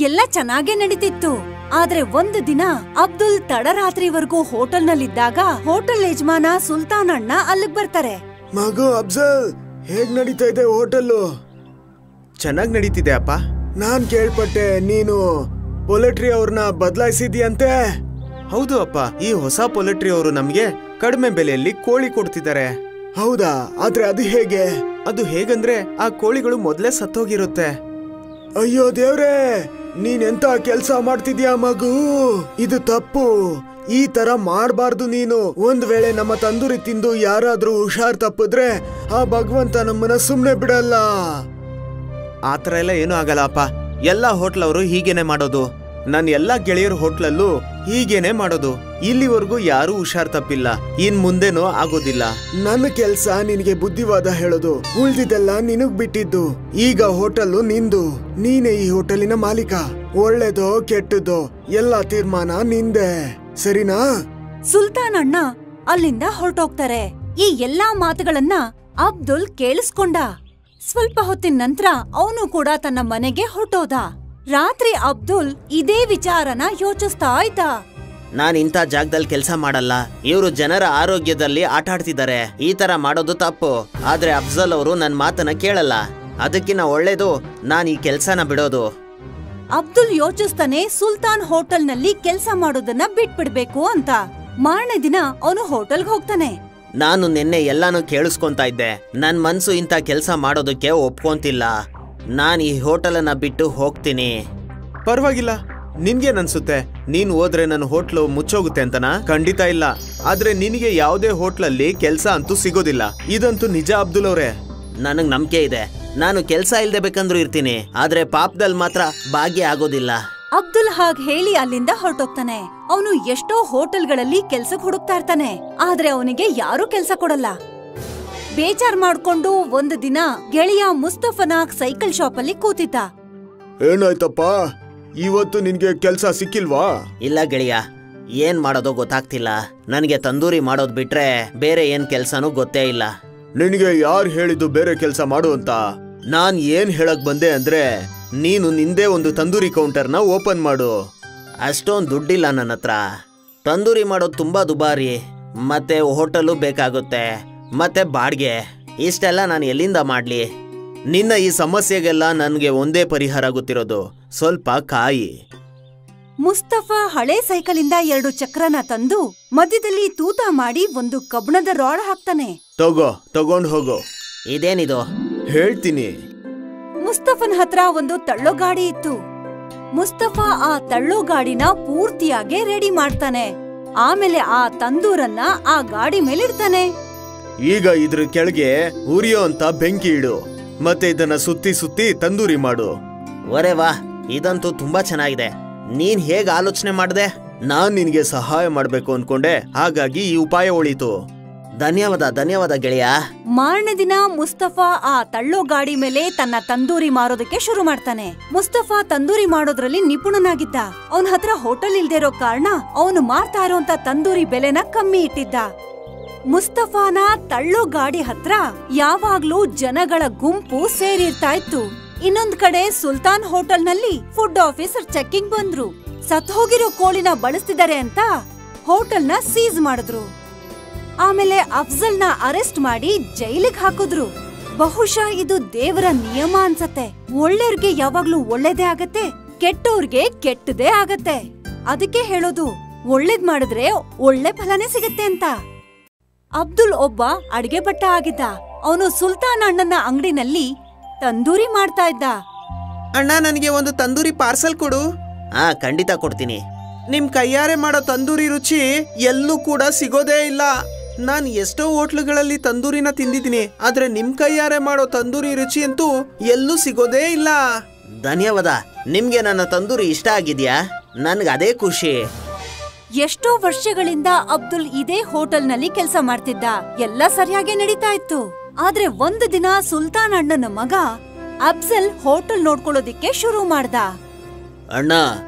ಎಲ್ಲ ಚೆನ್ನಾಗೇ ನಡೀತಿತ್ತು. ಆದ್ರೆ ಒಂದು ದಿನ ಅಬ್ದುಲ್ ತಡರಾತ್ರಿವರೆಗೂ ಹೋಟೆಲ್ನಲ್ಲಿದ್ದಾಗ ಹೋಟೆಲ್ ಯಜಮಾನ ಸುಲ್ತಾನ್ ಅಣ್ಣ ಅಲ್ಲಿಗ್ ಬರ್ತಾರೆ. ಮಗು ಅಫ್ಜಲ್, ಹೇಗ್ ನಡೀತಾ ಇದೆ ಹೋಟೆಲ್ಲು? ಚೆನ್ನಾಗ್ ನಡೀತಿದೆ ಅಪ್ಪ. ನಾನ್ ಕೇಳ್ಪಟ್ಟೆ ನೀನು ಪೊಲೆಟ್ರಿ ಅವ್ರನ್ನ ಬದಲಾಯಿಸಿದ್ಯಂತೆ. ಹೌದು ಅಪ್ಪ, ಈ ಹೊಸ ಪೊಲೆಟ್ರಿ ಅವರು ನಮ್ಗೆ ಕಡಿಮೆ ಬೆಲೆಯಲ್ಲಿ ಕೋಳಿ ಕೊಡ್ತಿದ್ದಾರೆ. ಹೌದಾ? ಆದ್ರೆ ಅದು ಹೇಗೆ? ಅದು ಹೇಗಂದ್ರೆ ಆ ಕೋಳಿಗಳು ಮೊದ್ಲೇ ಸತ್ತೋಗಿರುತ್ತೆ. ಅಯ್ಯೋ ದೇವ್ರೇ, ನೀನೆಂತ ಕೆಲ್ಸ ಮಾಡ್ತಿದ್ಯಾ ಮಗು? ಇದು ತಪ್ಪು. ಈ ತರ ಮಾಡ್ಬಾರ್ದು ನೀನು. ಒಂದ್ ವೇಳೆ ನಮ್ಮ ತಂದೂರಿ ತಿಂದು ಯಾರಾದ್ರೂ ಹುಷಾರ್ ತಪ್ಪಿದ್ರೆ ಆ ಭಗವಂತ ನಮ್ಮನ್ನ ಸುಮ್ನೆ ಬಿಡಲ್ಲ. ಆತರ ಎಲ್ಲ ಏನೂ ಆಗಲ್ಲ ಅಪ್ಪ. ಎಲ್ಲಾ ಹೋಟ್ಲ್ ಅವರು ಹೀಗೇನೆ ಮಾಡೋದು. ನನ್ನ ಎಲ್ಲಾ ಗೆಳೆಯರ ಹೋಟ್ಲಲ್ಲೂ ಹೀಗೇನೆ ಮಾಡೋದು. ಇಲ್ಲಿವರೆಗೂ ಯಾರೂ ಹುಷಾರ್ ತಪ್ಪಿಲ್ಲ. ಇನ್ ಮುಂದೆನೂ ಆಗೋದಿಲ್ಲ. ನನ್ನ ಕೆಲ್ಸ ನಿನಗೆ ಬುದ್ಧಿವಾದ ಹೇಳೋದು, ಉಳ್ದಿದ್ದೆಲ್ಲ ನಿನಗ್ ಬಿಟ್ಟಿದ್ದು. ಈಗ ಹೋಟೆಲ್ಲು ನಿಂದು. ನೀನೇ ಈ ಹೋಟೆಲಿನ ಮಾಲೀಕ. ಒಳ್ಳೇದೋ ಕೆಟ್ಟದೋ ಎಲ್ಲಾ ತೀರ್ಮಾನ ನಿಂದೆ, ಸರಿನಾ? ಸುಲ್ತಾನ್ ಅಣ್ಣ ಅಲ್ಲಿಂದ ಹೊರಟೋಗ್ತಾರೆ. ಈ ಎಲ್ಲಾ ಮಾತುಗಳನ್ನ ಅಬ್ದುಲ್ ಕೇಳಿಸ್ಕೊಂಡ. ಸ್ವಲ್ಪ ಹೊತ್ತಿನ ನಂತರ ಅವನು ಕೂಡ ತನ್ನ ಮನೆಗೆ ಹೊರಟೋದ. ರಾತ್ರಿ ಅಬ್ದುಲ್ ಇದೇ ವಿಚಾರನ ಯೋಚಿಸ್ತಾ ಇದ್ದ. ನಾನ್ ಇಂಥ ಜಾಗದಲ್ಲಿ ಕೆಲಸ ಮಾಡಲ್ಲ. ಇವರು ಜನರ ಆರೋಗ್ಯದಲ್ಲಿ ಆಟ ಆಡ್ತಿದ್ದಾರೆ. ಈ ತರ ಮಾಡೋದು ತಪ್ಪು. ಆದ್ರೆ ಅಫ್ಜಲ್ ಅವರು ನನ್ ಮಾತನ್ನ ಕೇಳಲ್ಲ. ಅದಕ್ಕಿಂತ ಒಳ್ಳೇದು ನಾನ್ ಈ ಕೆಲ್ಸನ ಬಿಡೋದು. ಅಬ್ದುಲ್ ಯೋಚಿಸ್ತಾನೆ ಸುಲ್ತಾನ್ ಹೋಟೆಲ್ನಲ್ಲಿ ಕೆಲಸ ಮಾಡೋದನ್ನ ಬಿಟ್ಬಿಡ್ಬೇಕು ಅಂತ. ಮಾರನೇ ದಿನ ಅವನು ಹೋಟೆಲ್ಗೆ ಹೋಗ್ತಾನೆ. ನಾನು ನಿನ್ನೆ ಎಲ್ಲಾನು ಕೇಳಿಸ್ಕೊಂತಾ ಇದ್ದೆ. ನನ್ ಮನ್ಸು ಇಂಥ ಕೆಲಸ ಮಾಡೋದಕ್ಕೆ ಒಪ್ಕೊಂತಿಲ್ಲ. ನಾನ್ ಈ ಹೋಟೆಲನ್ನ ಬಿಟ್ಟು ಹೋಗ್ತೀನಿ. ಪರವಾಗಿಲ್ಲ, ನಿನ್ಗೇನನ್ಸುತ್ತೆ? ನೀನ್ ಹೋದ್ರೆ ನನ್ನ ಹೋಟ್ಲು ಮುಚ್ಚೋಗುತ್ತೆ ಅಂತನಾ? ಖಂಡಿತ ಇಲ್ಲ. ಆದ್ರೆ ನಿನಗೆ ಯಾವುದೇ ಹೋಟ್ಲಲ್ಲಿ ಕೆಲ್ಸ ಅಂತೂ ಸಿಗೋದಿಲ್ಲ. ಇದಂತೂ ನಿಜ ಅಬ್ದುಲ್ ಅವ್ರೆ. ನನಗ್ ನಂಬಿಕೆ ಇದೆ. ನಾನು ಕೆಲ್ಸ ಇಲ್ದೆ ಬೇಕಂದ್ರೂ ಇರ್ತೀನಿ, ಆದ್ರೆ ಪಾಪದಲ್ಲಿ ಮಾತ್ರ ಭಾಗ್ಯ ಆಗೋದಿಲ್ಲ. ಅಬ್ದುಲ್ ಹಾಗ್ ಹೇಳಿ ಅಲ್ಲಿಂದ ಹೊರಟೋಗ್ತಾನೆ. ಅವನು ಎಷ್ಟೋ ಹೋಟೆಲ್ಗಳಲ್ಲಿ ಕೆಲ್ಸಕ್ ಹುಡುಕ್ತಾ ಇರ್ತಾನೆ, ಆದ್ರೆ ಅವನಿಗೆ ಯಾರೂ ಕೆಲ್ಸ ಕೊಡಲ್ಲ. ಬೇಜಾರ್ ಮಾಡ್ಕೊಂಡು ಒಂದು ದಿನ ಗೆಳೆಯ ಮುಸ್ತಫನ ಸೈಕಲ್ ಶಾಪ್ ಅಲ್ಲಿ ಕೂತಿದ್ದ. ಏನಾಯ್ತಪ್ಪ, ಇವತ್ತು ನಿನ್ಗೆ ಕೆಲ್ಸ ಸಿಕ್ಕಿಲ್ವಾ? ಇಲ್ಲ ಗೆಳೆಯ, ಏನ್ ಮಾಡೋದೋ ಗೊತ್ತಾಗ್ತಿಲ್ಲ. ನನಗೆ ತಂದೂರಿ ಮಾಡೋದ್ ಬಿಟ್ರೆ ಬೇರೆ ಏನ್ ಕೆಲ್ಸನೂ ಗೊತ್ತೇ ಇಲ್ಲ. ನಿನಗೆ ಯಾರು ಹೇಳಿದ್ದು ಬೇರೆ ಕೆಲ್ಸ ಮಾಡು ಅಂತ? ನಾನ್ ಏನ್ ಹೇಳಕ್ ಬಂದೆ ಅಂದ್ರೆ, ನೀನು ನಿಂದೇ ಒಂದು ತಂದೂರಿ ಕೌಂಟರ್ನ ಓಪನ್ ಮಾಡು. ಅಷ್ಟೊಂದು ದುಡ್ಡಿಲ್ಲ ನನ್ನ ಹತ್ರ. ತಂದೂರಿ ಮಾಡೋದು ತುಂಬಾ ದುಬಾರಿ, ಮತ್ತೆ ಹೋಟೆಲು ಬೇಕಾಗುತ್ತೆ, ಮತ್ತೆ ಬಾಡ್ಗೆ. ಇಷ್ಟೆಲ್ಲ ನಾನು ಎಲ್ಲಿಂದ ಮಾಡ್ಲಿ? ನಿನ್ನ ಈ ಸಮಸ್ಯೆಗೆಲ್ಲ ನನ್ಗೆ ಒಂದೇ ಪರಿಹಾರ ಗೊತ್ತಿರೋದು, ಸ್ವಲ್ಪ ಕಾಯಿ. ಮುಸ್ತಫಾ ಹಳೆ ಸೈಕಲಿಂದ 2 ಚಕ್ರನ ತಂದು ಮಧ್ಯದಲ್ಲಿ ತೂತ ಮಾಡಿ ಒಂದು ಕಬ್ಣದ ರಾಡ್ ಹಾಕ್ತಾನೆ. ತಗೊಂಡ್ ಹೋಗೋ. ಇದೇನಿದು? ಹೇಳ್ತೀನಿ. ಮುಸ್ತಫನ್ ಹತ್ರ ಒಂದು ತಳ್ಳೋ ಗಾಡಿ ಇತ್ತು. ಮುಸ್ತಫಾ ಆ ತಳ್ಳೋ ಗಾಡಿನ ಪೂರ್ತಿಯಾಗಿ ರೆಡಿ ಮಾಡ್ತಾನೆ. ಆಮೇಲೆ ಆ ತಂದೂರನ್ನ ಆ ಗಾಡಿ ಮೇಲಿಡ್ತಾನೆ. ಈಗ ಇದ್ರ ಕೆಳಗೆ ಉರಿಯೋ ಅಂತ ಬೆಂಕಿ ಇಡು, ಮತ್ತೆ ಇದನ್ನ ಸುತ್ತಿ ಸುತ್ತಿ ತಂದೂರಿ ಮಾಡು. ಒರೆ ವಾ, ಇದಂತೂ ತುಂಬಾ ಚೆನ್ನಾಗಿದೆ. ನೀನ್ ಹೇಗ್ ಆಲೋಚನೆ ಮಾಡ್ದೆ? ನಾನ್ ನಿನ್ಗೆ ಸಹಾಯ ಮಾಡ್ಬೇಕು ಅನ್ಕೊಂಡೆ, ಹಾಗಾಗಿ ಈ ಉಪಾಯ ಉಳಿತು. ಧನ್ಯವಾದ ಗೆಳೆಯ. ಮಾರನೇ ದಿನ ಮುಸ್ತಫಾ ಆ ತಳ್ಳೋ ಗಾಡಿ ಮೇಲೆ ತನ್ನ ತಂದೂರಿ ಮಾರೋದಕ್ಕೆ ಶುರು ಮಾಡ್ತಾನೆ. ಮುಸ್ತಫಾ ತಂದೂರಿ ಮಾಡೋದ್ರಲ್ಲಿ ನಿಪುಣನಾಗಿದ್ದ. ಅವನ ಹತ್ರ ಹೋಟೆಲ್ ಇಲ್ದೇ ಇರೋ ಕಾರಣ ಅವನು ಮಾರ್ತಾ ಇರೋಂತ ತಂದೂರಿ ಬೆಲೆನ ಕಮ್ಮಿ ಇಟ್ಟಿದ್ದ. ಮುಸ್ತಫಾನ ತಳ್ಳೋ ಗಾಡಿ ಹತ್ರ ಯಾವಾಗ್ಲೂ ಜನಗಳ ಗುಂಪು ಸೇರಿರ್ತಾ ಇತ್ತು. ಇನ್ನೊಂದ್ ಕಡೆ ಸುಲ್ತಾನ್ ಹೋಟೆಲ್ನಲ್ಲಿ ಫುಡ್ ಆಫೀಸರ್ ಚೆಕಿಂಗ್ ಬಂದ್ರು. ಸತ್ ಹೋಗಿರೋ ಕೋಳಿನ ಬಳಸ್ತಿದ್ದಾರೆ ಅಂತ ಹೋಟೆಲ್ನ ಸೀಸ್ ಮಾಡಿದ್ರು. ಆಮೇಲೆ ಅಫ್ಜಲ್ನ ಅರೆಸ್ಟ್ ಮಾಡಿ ಜೈಲಿಗೆ ಹಾಕಿದ್ರು. ಬಹುಶಃ ಇದು ದೇವರ ನಿಯಮ ಅನ್ಸತ್ತೆ. ಒಳ್ಳೆಯವ್ರಿಗೆ ಯಾವಾಗ್ಲೂ ಒಳ್ಳೇದೇ ಆಗತ್ತೆ, ಕೆಟ್ಟವ್ರಿಗೆ ಕೆಟ್ಟದೇ ಆಗತ್ತೆ. ಅದಕ್ಕೆ ಹೇಳೋದು, ಒಳ್ಳೇದ್ ಮಾಡಿದ್ರೆ ಒಳ್ಳೆ ಫಲನೇ ಸಿಗತ್ತೆ ಅಂತ. ಅಬ್ದುಲ್ ಒಬ್ಬ ಅಡಿಗೆ ಭಟ್ಟ ಆಗಿದ್ದ. ಅವನು ಸುಲ್ತಾನ್ ಅಣ್ಣನ ಅಂಗಡಿನಲ್ಲಿ ತಂದೂರಿ ಮಾಡ್ತಾ ಇದ್ದ. ಅಣ್ಣ, ನನಗೆ ಒಂದು ತಂದೂರಿ ಪಾರ್ಸಲ್ ಕೊಡು. ಖಂಡಿತ ಕೊಡ್ತೀನಿ. ನಿಮ್ ಕೈಯಾರೆ ಮಾಡೋ ತಂದೂರಿ ರುಚಿ ಎಲ್ಲೂ ಕೂಡ ಸಿಗೋದೇ ಇಲ್ಲ. ನಾನ್ ಎಷ್ಟೋ ಹೋಟ್ಲುಗಳಲ್ಲಿ ತಂದೂರಿನ ತಿಂದಿದ್ದೀನಿ, ಆದ್ರೆ ನಿಮ್ ಕೈಯಾರೆ ಮಾಡೋ ತಂದೂರಿ ರುಚಿ ಅಂತೂ ಎಲ್ಲೂ ಸಿಗೋದೇ ಇಲ್ಲ. ಧನ್ಯವಾದ. ನಿಮ್ಗೆ ನನ್ನ ತಂದೂರಿ ಇಷ್ಟ ಆಗಿದ್ಯಾ? ನನ್ಗೆ ಅದೇ ಖುಷಿ. ಎಷ್ಟೋ ವರ್ಷಗಳಿಂದ ಅಬ್ದುಲ್ ಇದೇ ಹೋಟೆಲ್ನಲ್ಲಿ ಕೆಲಸ ಮಾಡ್ತಿದ್ದ. ಎಲ್ಲ ಸರಿಯಾಗಿ ನಡೀತಾ ಇತ್ತು. ಆದ್ರೆ ಒಂದು ದಿನ ಸುಲ್ತಾನ್ ಅಣ್ಣನ ಮಗ ಅಫ್ಜಲ್ ಹೋಟೆಲ್ ನೋಡ್ಕೊಳ್ಳೋದಿಕ್ಕೆ ಶುರು ಮಾಡ್ದ. ಅಣ್ಣ,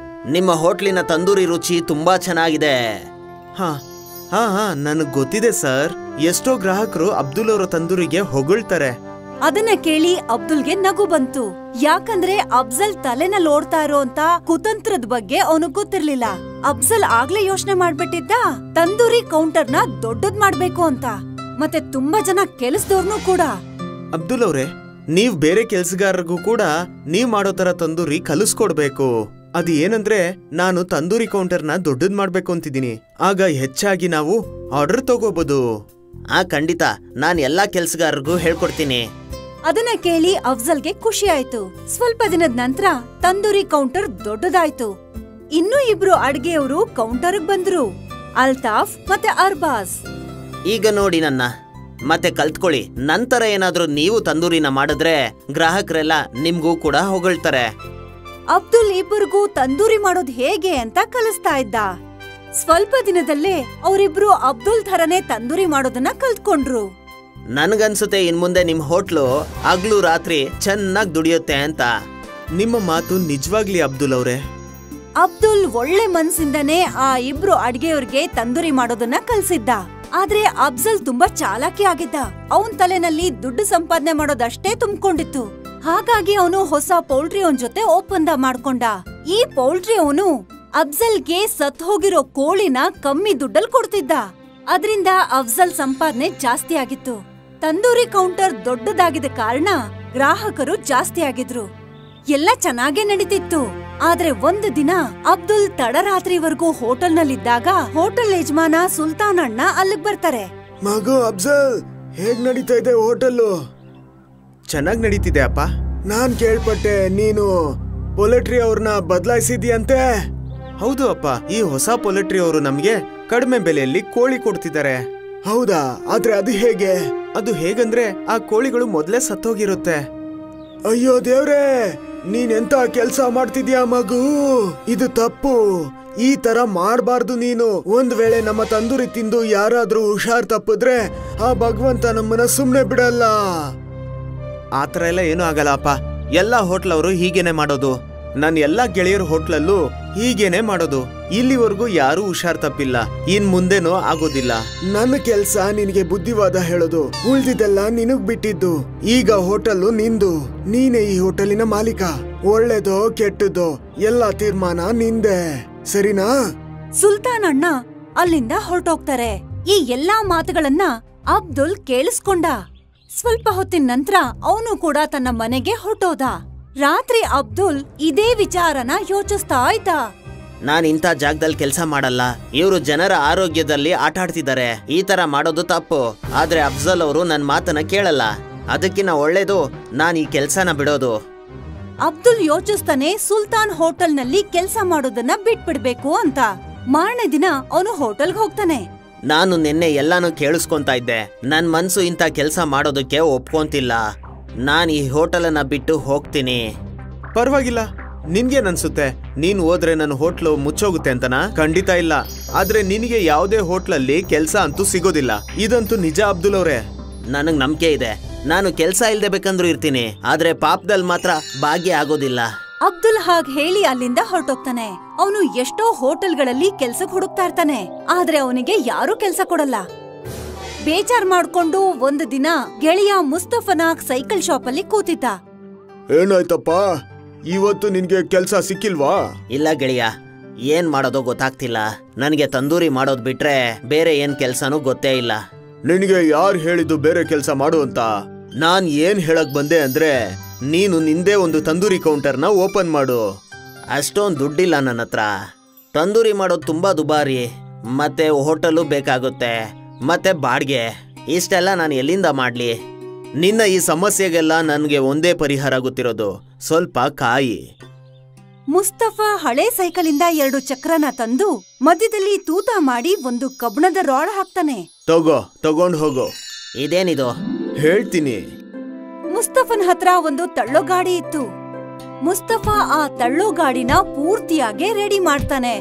ನಿಮ್ಮ ಹೋಟ್ಲಿನ ತಂದೂರಿ ರುಚಿ ತುಂಬಾ ಚೆನ್ನಾಗಿದೆ. ಹಾ, ನನಗ್ ಗೊತ್ತಿದೆ ಸರ್. ಎಷ್ಟೋ ಗ್ರಾಹಕರು ಅಬ್ದುಲ್ ಅವರ ತಂದೂರಿಗೆ ಹೊಗಳ್ತಾರೆ. ಅದನ್ನ ಕೇಳಿ ಅಬ್ದುಲ್ಗೆ ನಗು ಬಂತು. ಯಾಕಂದ್ರೆ ಅಫ್ಜಲ್ ತಲೆನಲ್ಲಿ ಓಡ್ತಾ ಇರೋಂತ ಕುತಂತ್ರದ ಬಗ್ಗೆ ಅವನಿಗೆ ಗೊತ್ತಿರ್ಲಿಲ್ಲ. ಅಫ್ಜಲ್ ಆಗ್ಲೇ ಯೋಚನೆ ಮಾಡ್ಬಿಟ್ಟಿದ್ದ ತಂದೂರಿ ಕೌಂಟರ್ನ ದೊಡ್ಡದ್ ಮಾಡ್ಬೇಕು ಅಂತ, ಮತ್ತೆ ತುಂಬಾ ಜನ ಕೆಲಸದವ್ರನ್ನೂ ಕೂಡ. ಅಬ್ದುಲ್ ಅವ್ರೆ, ನೀವ್ ಬೇರೆ ಕೆಲ್ಸಗಾರರಿಗೂ ಕೂಡ ನೀವ್ ಮಾಡೋ ತರ ತಂದೂರಿ ಕಲಿಸ್ಕೊಡ್ಬೇಕು. ಅದು ಏನಂದ್ರೆ, ನಾನು ತಂದೂರಿ ಕೌಂಟರ್ನ ದೊಡ್ಡದ್ ಮಾಡ್ಬೇಕು ಅಂತಿದ್ದೀನಿ. ಆಗ ಹೆಚ್ಚಾಗಿ ನಾವು ಆರ್ಡರ್ ತಗೋಬಹುದು. ಖಂಡಿತ, ನಾನ್ ಎಲ್ಲಾ ಕೆಲ್ಸಗಾರರಿಗೂ ಹೇಳ್ಕೊಡ್ತೀನಿ. ಅದನ್ನ ಕೇಳಿ ಅಫ್ಜಲ್ಗೆ ಖುಷಿ ಆಯ್ತು. ಸ್ವಲ್ಪ ದಿನದ ನಂತರ ತಂದೂರಿ ಕೌಂಟರ್ ದೊಡ್ಡದಾಯ್ತು. ಇನ್ನೂ 2 ಅಡ್ಗೆಯವರು ಕೌಂಟರ್ಗೆ ಬಂದ್ರು, ಅಲ್ತಾಫ್ ಮತ್ತೆ ಅರ್ಬಾಜ್. ಈಗ ನೋಡಿ ನನ್ನ, ಮತ್ತೆ ಕಲ್ತ್ಕೊಳ್ಳಿ. ನಂತರ ಏನಾದ್ರೂ ನೀವು ತಂದೂರಿನ ಮಾಡಿದ್ರೆ ಗ್ರಾಹಕರೆಲ್ಲ ನಿಮ್ಗೂ ಕೂಡ ಹೊಗಳ್ತಾರೆ. ಅಬ್ದುಲ್ ಇಬ್ಬರಿಗೂ ತಂದೂರಿ ಮಾಡೋದ್ ಹೇಗೆ ಅಂತ ಕಲಿಸ್ತಾ ಇದ್ದ. ಸ್ವಲ್ಪ ದಿನದಲ್ಲೇ ಅವರಿಬ್ರು ಅಬ್ದುಲ್ ಥರನೇ ತಂದೂರಿ ಮಾಡೋದನ್ನ ಕಲ್ತ್ಕೊಂಡ್ರು. ನನ್ಗನ್ಸುತ್ತೆ ಇನ್ಮುಂದೆ ನಿಮ್ ಹೋಟ್ಲು ಹಗ್ಲು ರಾತ್ರಿ ಚೆನ್ನಾಗ್ ದುಡಿಯುತ್ತೆ ಅಂತ. ನಿಮ್ಮ ಮಾತು ನಿಜವಾಗ್ಲಿ ಅಬ್ದುಲ್ ಅವ್ರೆ. ಅಬ್ದುಲ್ ಒಳ್ಳೆ ಮನ್ಸಿಂದನೇ ಆ 2 ಅಡ್ಗೆಯವ್ರಿಗೆ ತಂದೂರಿ ಮಾಡೋದನ್ನ ಕಲ್ಸಿದ್ದ. ಆದ್ರೆ ಅಫ್ಜಲ್ ತುಂಬಾ ಚಾಲಾಕಿ ಆಗಿದ್ದ. ಅವನ್ ತಲೆನಲ್ಲಿ ದುಡ್ಡು ಸಂಪಾದನೆ ಮಾಡೋದಷ್ಟೇ ತುಂಬಿಕೊಂಡಿತ್ತು. ಹಾಗಾಗಿ ಅವನು ಹೊಸ ಪೌಲ್ಟ್ರಿ ಅವನ್ ಜೊತೆ ಒಪ್ಪಂದ ಮಾಡ್ಕೊಂಡ. ಈ ಪೌಲ್ಟ್ರಿ ಅವನು ಅಫ್ಜಲ್ಗೆ ಸತ್ ಹೋಗಿರೋ ಕೋಳಿನ ಕಮ್ಮಿ ದುಡ್ಡಲ್ಲಿ ಕೊಡ್ತಿದ್ದ. ಅದರಿಂದ ಅಫ್ಜಲ್ ಸಂಪಾದನೆ ಜಾಸ್ತಿ ಆಗಿತ್ತು. ತಂದೂರಿ ಕೌಂಟರ್ ದೊಡ್ಡದಾಗಿದ್ದ ಕಾರಣ ಗ್ರಾಹಕರು ಜಾಸ್ತಿ ಆಗಿದ್ರು. ಎಲ್ಲ ಚೆನ್ನಾಗೇ ನಡೀತಿತ್ತು. ಆದ್ರೆ ಒಂದು ದಿನ ಅಬ್ದುಲ್ ತಡರಾತ್ರಿವರೆಗೂ ಹೋಟೆಲ್ನಲ್ಲಿದ್ದಾಗ ಹೋಟೆಲ್ ಯಜಮಾನ ಸುಲ್ತಾನ್ ಅಣ್ಣ ಅಲ್ಲಿಗ್ ಬರ್ತಾರೆ. ಮಗು ಅಫ್ಜಲ್, ಹೇಗ್ ನಡೀತಾ ಇದೆ ಹೋಟೆಲ್ಲು? ಚೆನ್ನಾಗ್ ನಡೀತಿದೆ ಅಪ್ಪ. ನಾನ್ ಕೇಳ್ಪಟ್ಟೆ ನೀನು ಪೊಲೆಟ್ರಿ ಅವ್ರನ್ನ ಬದಲಾಯಿಸಿದ್ಯಂತೆ. ಹೌದು ಅಪ್ಪ, ಈ ಹೊಸ ಪೊಲೆಟ್ರಿ ಅವರು ನಮ್ಗೆ ಕಡಿಮೆ ಬೆಲೆಯಲ್ಲಿ ಕೋಳಿ ಕೊಡ್ತಿದ್ದಾರೆ. ಹೌದಾ? ಆದ್ರೆ ಅದು ಹೇಗೆ? ಅದು ಹೇಗಂದ್ರೆ ಆ ಕೋಳಿಗಳು ಮೊದ್ಲೇ ಸತ್ತೋಗಿರುತ್ತೆ. ಅಯ್ಯೋ ದೇವ್ರೇ, ನೀನೆಂತ ಕೆಲ್ಸ ಮಾಡ್ತಿದ್ಯಾ ಮಗು? ಇದು ತಪ್ಪು. ಈ ತರ ಮಾಡ್ಬಾರ್ದು ನೀನು. ಒಂದ್ ವೇಳೆ ನಮ್ಮ ತಂದೂರಿ ತಿಂದು ಯಾರಾದ್ರೂ ಹುಷಾರ್ ತಪ್ಪಿದ್ರೆ ಆ ಭಗವಂತ ನಮ್ಮನ್ನ ಸುಮ್ನೆ ಬಿಡಲ್ಲ. ಆತರ ಎಲ್ಲ ಏನೂ ಆಗಲ್ಲ ಅಪ್ಪ. ಎಲ್ಲಾ ಹೋಟ್ಲವರು ಹೀಗೇನೆ ಮಾಡೋದು. ನನ್ನ ಎಲ್ಲಾ ಗೆಳೆಯರ ಹೋಟ್ಲಲ್ಲೂ ಹೀಗೇನೆ ಮಾಡೋದು. ಇಲ್ಲಿವರೆಗೂ ಯಾರೂ ಹುಷಾರ್ ತಪ್ಪಿಲ್ಲ, ಇನ್ ಮುಂದೆನೂ ಆಗೋದಿಲ್ಲ. ನನ್ನ ಕೆಲ್ಸ ನಿನಗೆ ಬುದ್ಧಿವಾದ ಹೇಳೋದು, ಉಳ್ದಿದ್ದೆಲ್ಲ ನಿನಗ್ ಬಿಟ್ಟಿದ್ದು. ಈಗ ಹೋಟೆಲ್ಲು ನಿಂದು, ನೀನೇ ಈ ಹೋಟೆಲಿನ ಮಾಲೀಕ. ಒಳ್ಳೇದೋ ಕೆಟ್ಟದೋ ಎಲ್ಲ ತೀರ್ಮಾನ ನಿಂದೆ, ಸರಿನಾ? ಸುಲ್ತಾನ್ ಅಣ್ಣ ಅಲ್ಲಿಂದ ಹೊರಟೋಗ್ತಾರೆ. ಈ ಎಲ್ಲಾ ಮಾತುಗಳನ್ನ ಅಬ್ದುಲ್ ಕೇಳಿಸ್ಕೊಂಡ. ಸ್ವಲ್ಪ ಹೊತ್ತಿನ ನಂತರ ಅವನು ಕೂಡ ತನ್ನ ಮನೆಗೆ ಹೊರಟೋದ. ರಾತ್ರಿ ಅಬ್ದುಲ್ ಇದೇ ವಿಚಾರನ ಯೋಚಿಸ್ತಾ ಇದ್ದ. ನಾನ್ ಇಂಥ ಜಾಗದಲ್ಲಿ ಕೆಲಸ ಮಾಡಲ್ಲ. ಇವರು ಜನರ ಆರೋಗ್ಯದಲ್ಲಿ ಆಟ ಆಡ್ತಿದ್ದಾರೆ. ಈ ತರ ಮಾಡೋದು ತಪ್ಪು. ಆದ್ರೆ ಅಫ್ಜಲ್ ಅವರು ನನ್ನ ಮಾತನ್ನ ಕೇಳಲ್ಲ. ಅದಕ್ಕಿಂತ ಒಳ್ಳೇದು ನಾನ್ ಈ ಕೆಲ್ಸನ ಬಿಡೋದು. ಅಬ್ದುಲ್ ಯೋಚಿಸ್ತಾನೆ ಸುಲ್ತಾನ್ ಹೋಟೆಲ್ನಲ್ಲಿ ಕೆಲಸ ಮಾಡೋದನ್ನ ಬಿಟ್ಬಿಡ್ಬೇಕು ಅಂತ. ಮಾರನೇ ದಿನ ಅವನು ಹೋಟೆಲ್ಗೆ ಹೋಗ್ತಾನೆ. ನಾನು ನಿನ್ನೆ ಎಲ್ಲಾನು ಕೇಳಿಸ್ಕೊಂತಾ ಇದ್ದೆ. ನನ್ ಮನ್ಸು ಇಂಥ ಕೆಲಸ ಮಾಡೋದಕ್ಕೆ ಒಪ್ಕೊಂತಿಲ್ಲ. ನಾನ್ ಈ ಹೋಟೆಲನ್ನ ಬಿಟ್ಟು ಹೋಗ್ತೀನಿ. ಪರವಾಗಿಲ್ಲ, ನಿನ್ಗೇನನ್ಸುತ್ತೆ? ನೀನ್ ಹೋದ್ರೆ ನನ್ನ ಹೋಟ್ಲು ಮುಚ್ಚೋಗುತ್ತೆ ಅಂತನಾ? ಖಂಡಿತ ಇಲ್ಲ. ಆದ್ರೆ ನಿನಗೆ ಯಾವುದೇ ಹೋಟ್ಲಲ್ಲಿ ಕೆಲ್ಸ ಅಂತೂ ಸಿಗೋದಿಲ್ಲ. ಇದಂತೂ ನಿಜ ಅಬ್ದುಲ್ ಅವ್ರೆ. ನನಗ್ ನಂಬಿಕೆ ಇದೆ. ನಾನು ಕೆಲ್ಸ ಇಲ್ದೆ ಬೇಕಂದ್ರೂ ಇರ್ತೀನಿ, ಆದ್ರೆ ಪಾಪದಲ್ಲಿ ಮಾತ್ರ ಭಾಗ್ಯ ಆಗೋದಿಲ್ಲ. ಅಬ್ದುಲ್ ಹಾಗ್ ಹೇಳಿ ಅಲ್ಲಿಂದ ಹೊರಟೋಗ್ತಾನೆ. ಅವನು ಎಷ್ಟೋ ಹೋಟೆಲ್ಗಳಲ್ಲಿ ಕೆಲ್ಸಕ್ ಹುಡುಕ್ತಾ ಇರ್ತಾನೆ, ಆದ್ರೆ ಅವನಿಗೆ ಯಾರೂ ಕೆಲ್ಸ ಕೊಡಲ್ಲ. ಬೇಜಾರ್ ಮಾಡ್ಕೊಂಡು ಒಂದು ದಿನ ಗೆಳೆಯ ಮುಸ್ತಫನ ಸೈಕಲ್ ಶಾಪ್ ಅಲ್ಲಿ ಕೂತಿದ್ದ. ಏನಾಯ್ತಪ್ಪ, ಇವತ್ತು ನಿನ್ಗೆ ಕೆಲ್ಸ ಸಿಕ್ಕಿಲ್ವಾ? ಇಲ್ಲ ಗೆಳೆಯ, ಏನ್ ಮಾಡೋದೋ ಗೊತ್ತಾಗ್ತಿಲ್ಲ. ನನಗೆ ತಂದೂರಿ ಮಾಡೋದ್ ಬಿಟ್ರೆ ಬೇರೆ ಏನ್ ಕೆಲ್ಸನೂ ಗೊತ್ತೇ ಇಲ್ಲ. ನಿನಗೆ ಯಾರು ಹೇಳಿದ್ದು ಬೇರೆ ಕೆಲ್ಸ ಮಾಡು ಅಂತ? ನಾನ್ ಏನ್ ಹೇಳಕ್ ಬಂದೆ ಅಂದ್ರೆ, ನೀನು ನಿಂದೇ ಒಂದು ತಂದೂರಿ ಕೌಂಟರ್ನ ಓಪನ್ ಮಾಡು. ಅಷ್ಟೊಂದು ದುಡ್ಡಿಲ್ಲ ನನ್ನ ಹತ್ರ. ತಂದೂರಿ ಮಾಡೋದು ತುಂಬಾ ದುಬಾರಿ, ಮತ್ತೆ ಹೋಟೆಲು ಬೇಕಾಗುತ್ತೆ, ಮತ್ತೆ ಬಾಡ್ಗೆ. ಇಷ್ಟೆಲ್ಲ ನಾನು ಎಲ್ಲಿಂದ ಮಾಡ್ಲಿ? ನಿನ್ನ ಈ ಸಮಸ್ಯೆಗೆಲ್ಲ ನನಗೆ ಒಂದೇ ಪರಿಹಾರ ಗೊತ್ತಿರೋದು, ಸ್ವಲ್ಪ ಕಾಯಿ. ಮುಸ್ತಫಾ ಹಳೆ ಸೈಕಲಿಂದ 2 ಚಕ್ರನ ತಂದು ಮಧ್ಯದಲ್ಲಿ ತೂತ ಮಾಡಿ ಒಂದು ಕಬ್ಣದ ರಾಡ್ ಹಾಕ್ತಾನೆ. ತಗೊಂಡ್ ಹೋಗೋ. ಇದೇನಿದು? ಹೇಳ್ತೀನಿ. ಮುಸ್ತಫನ್ ಹತ್ರ ಒಂದು ತಳ್ಳೋ ಗಾಡಿ ಇತ್ತು. ಮುಸ್ತಫಾ ಆ ತಳ್ಳೋ ಗಾಡಿನ ಪೂರ್ತಿಯಾಗಿ ರೆಡಿ ಮಾಡ್ತಾನೆ.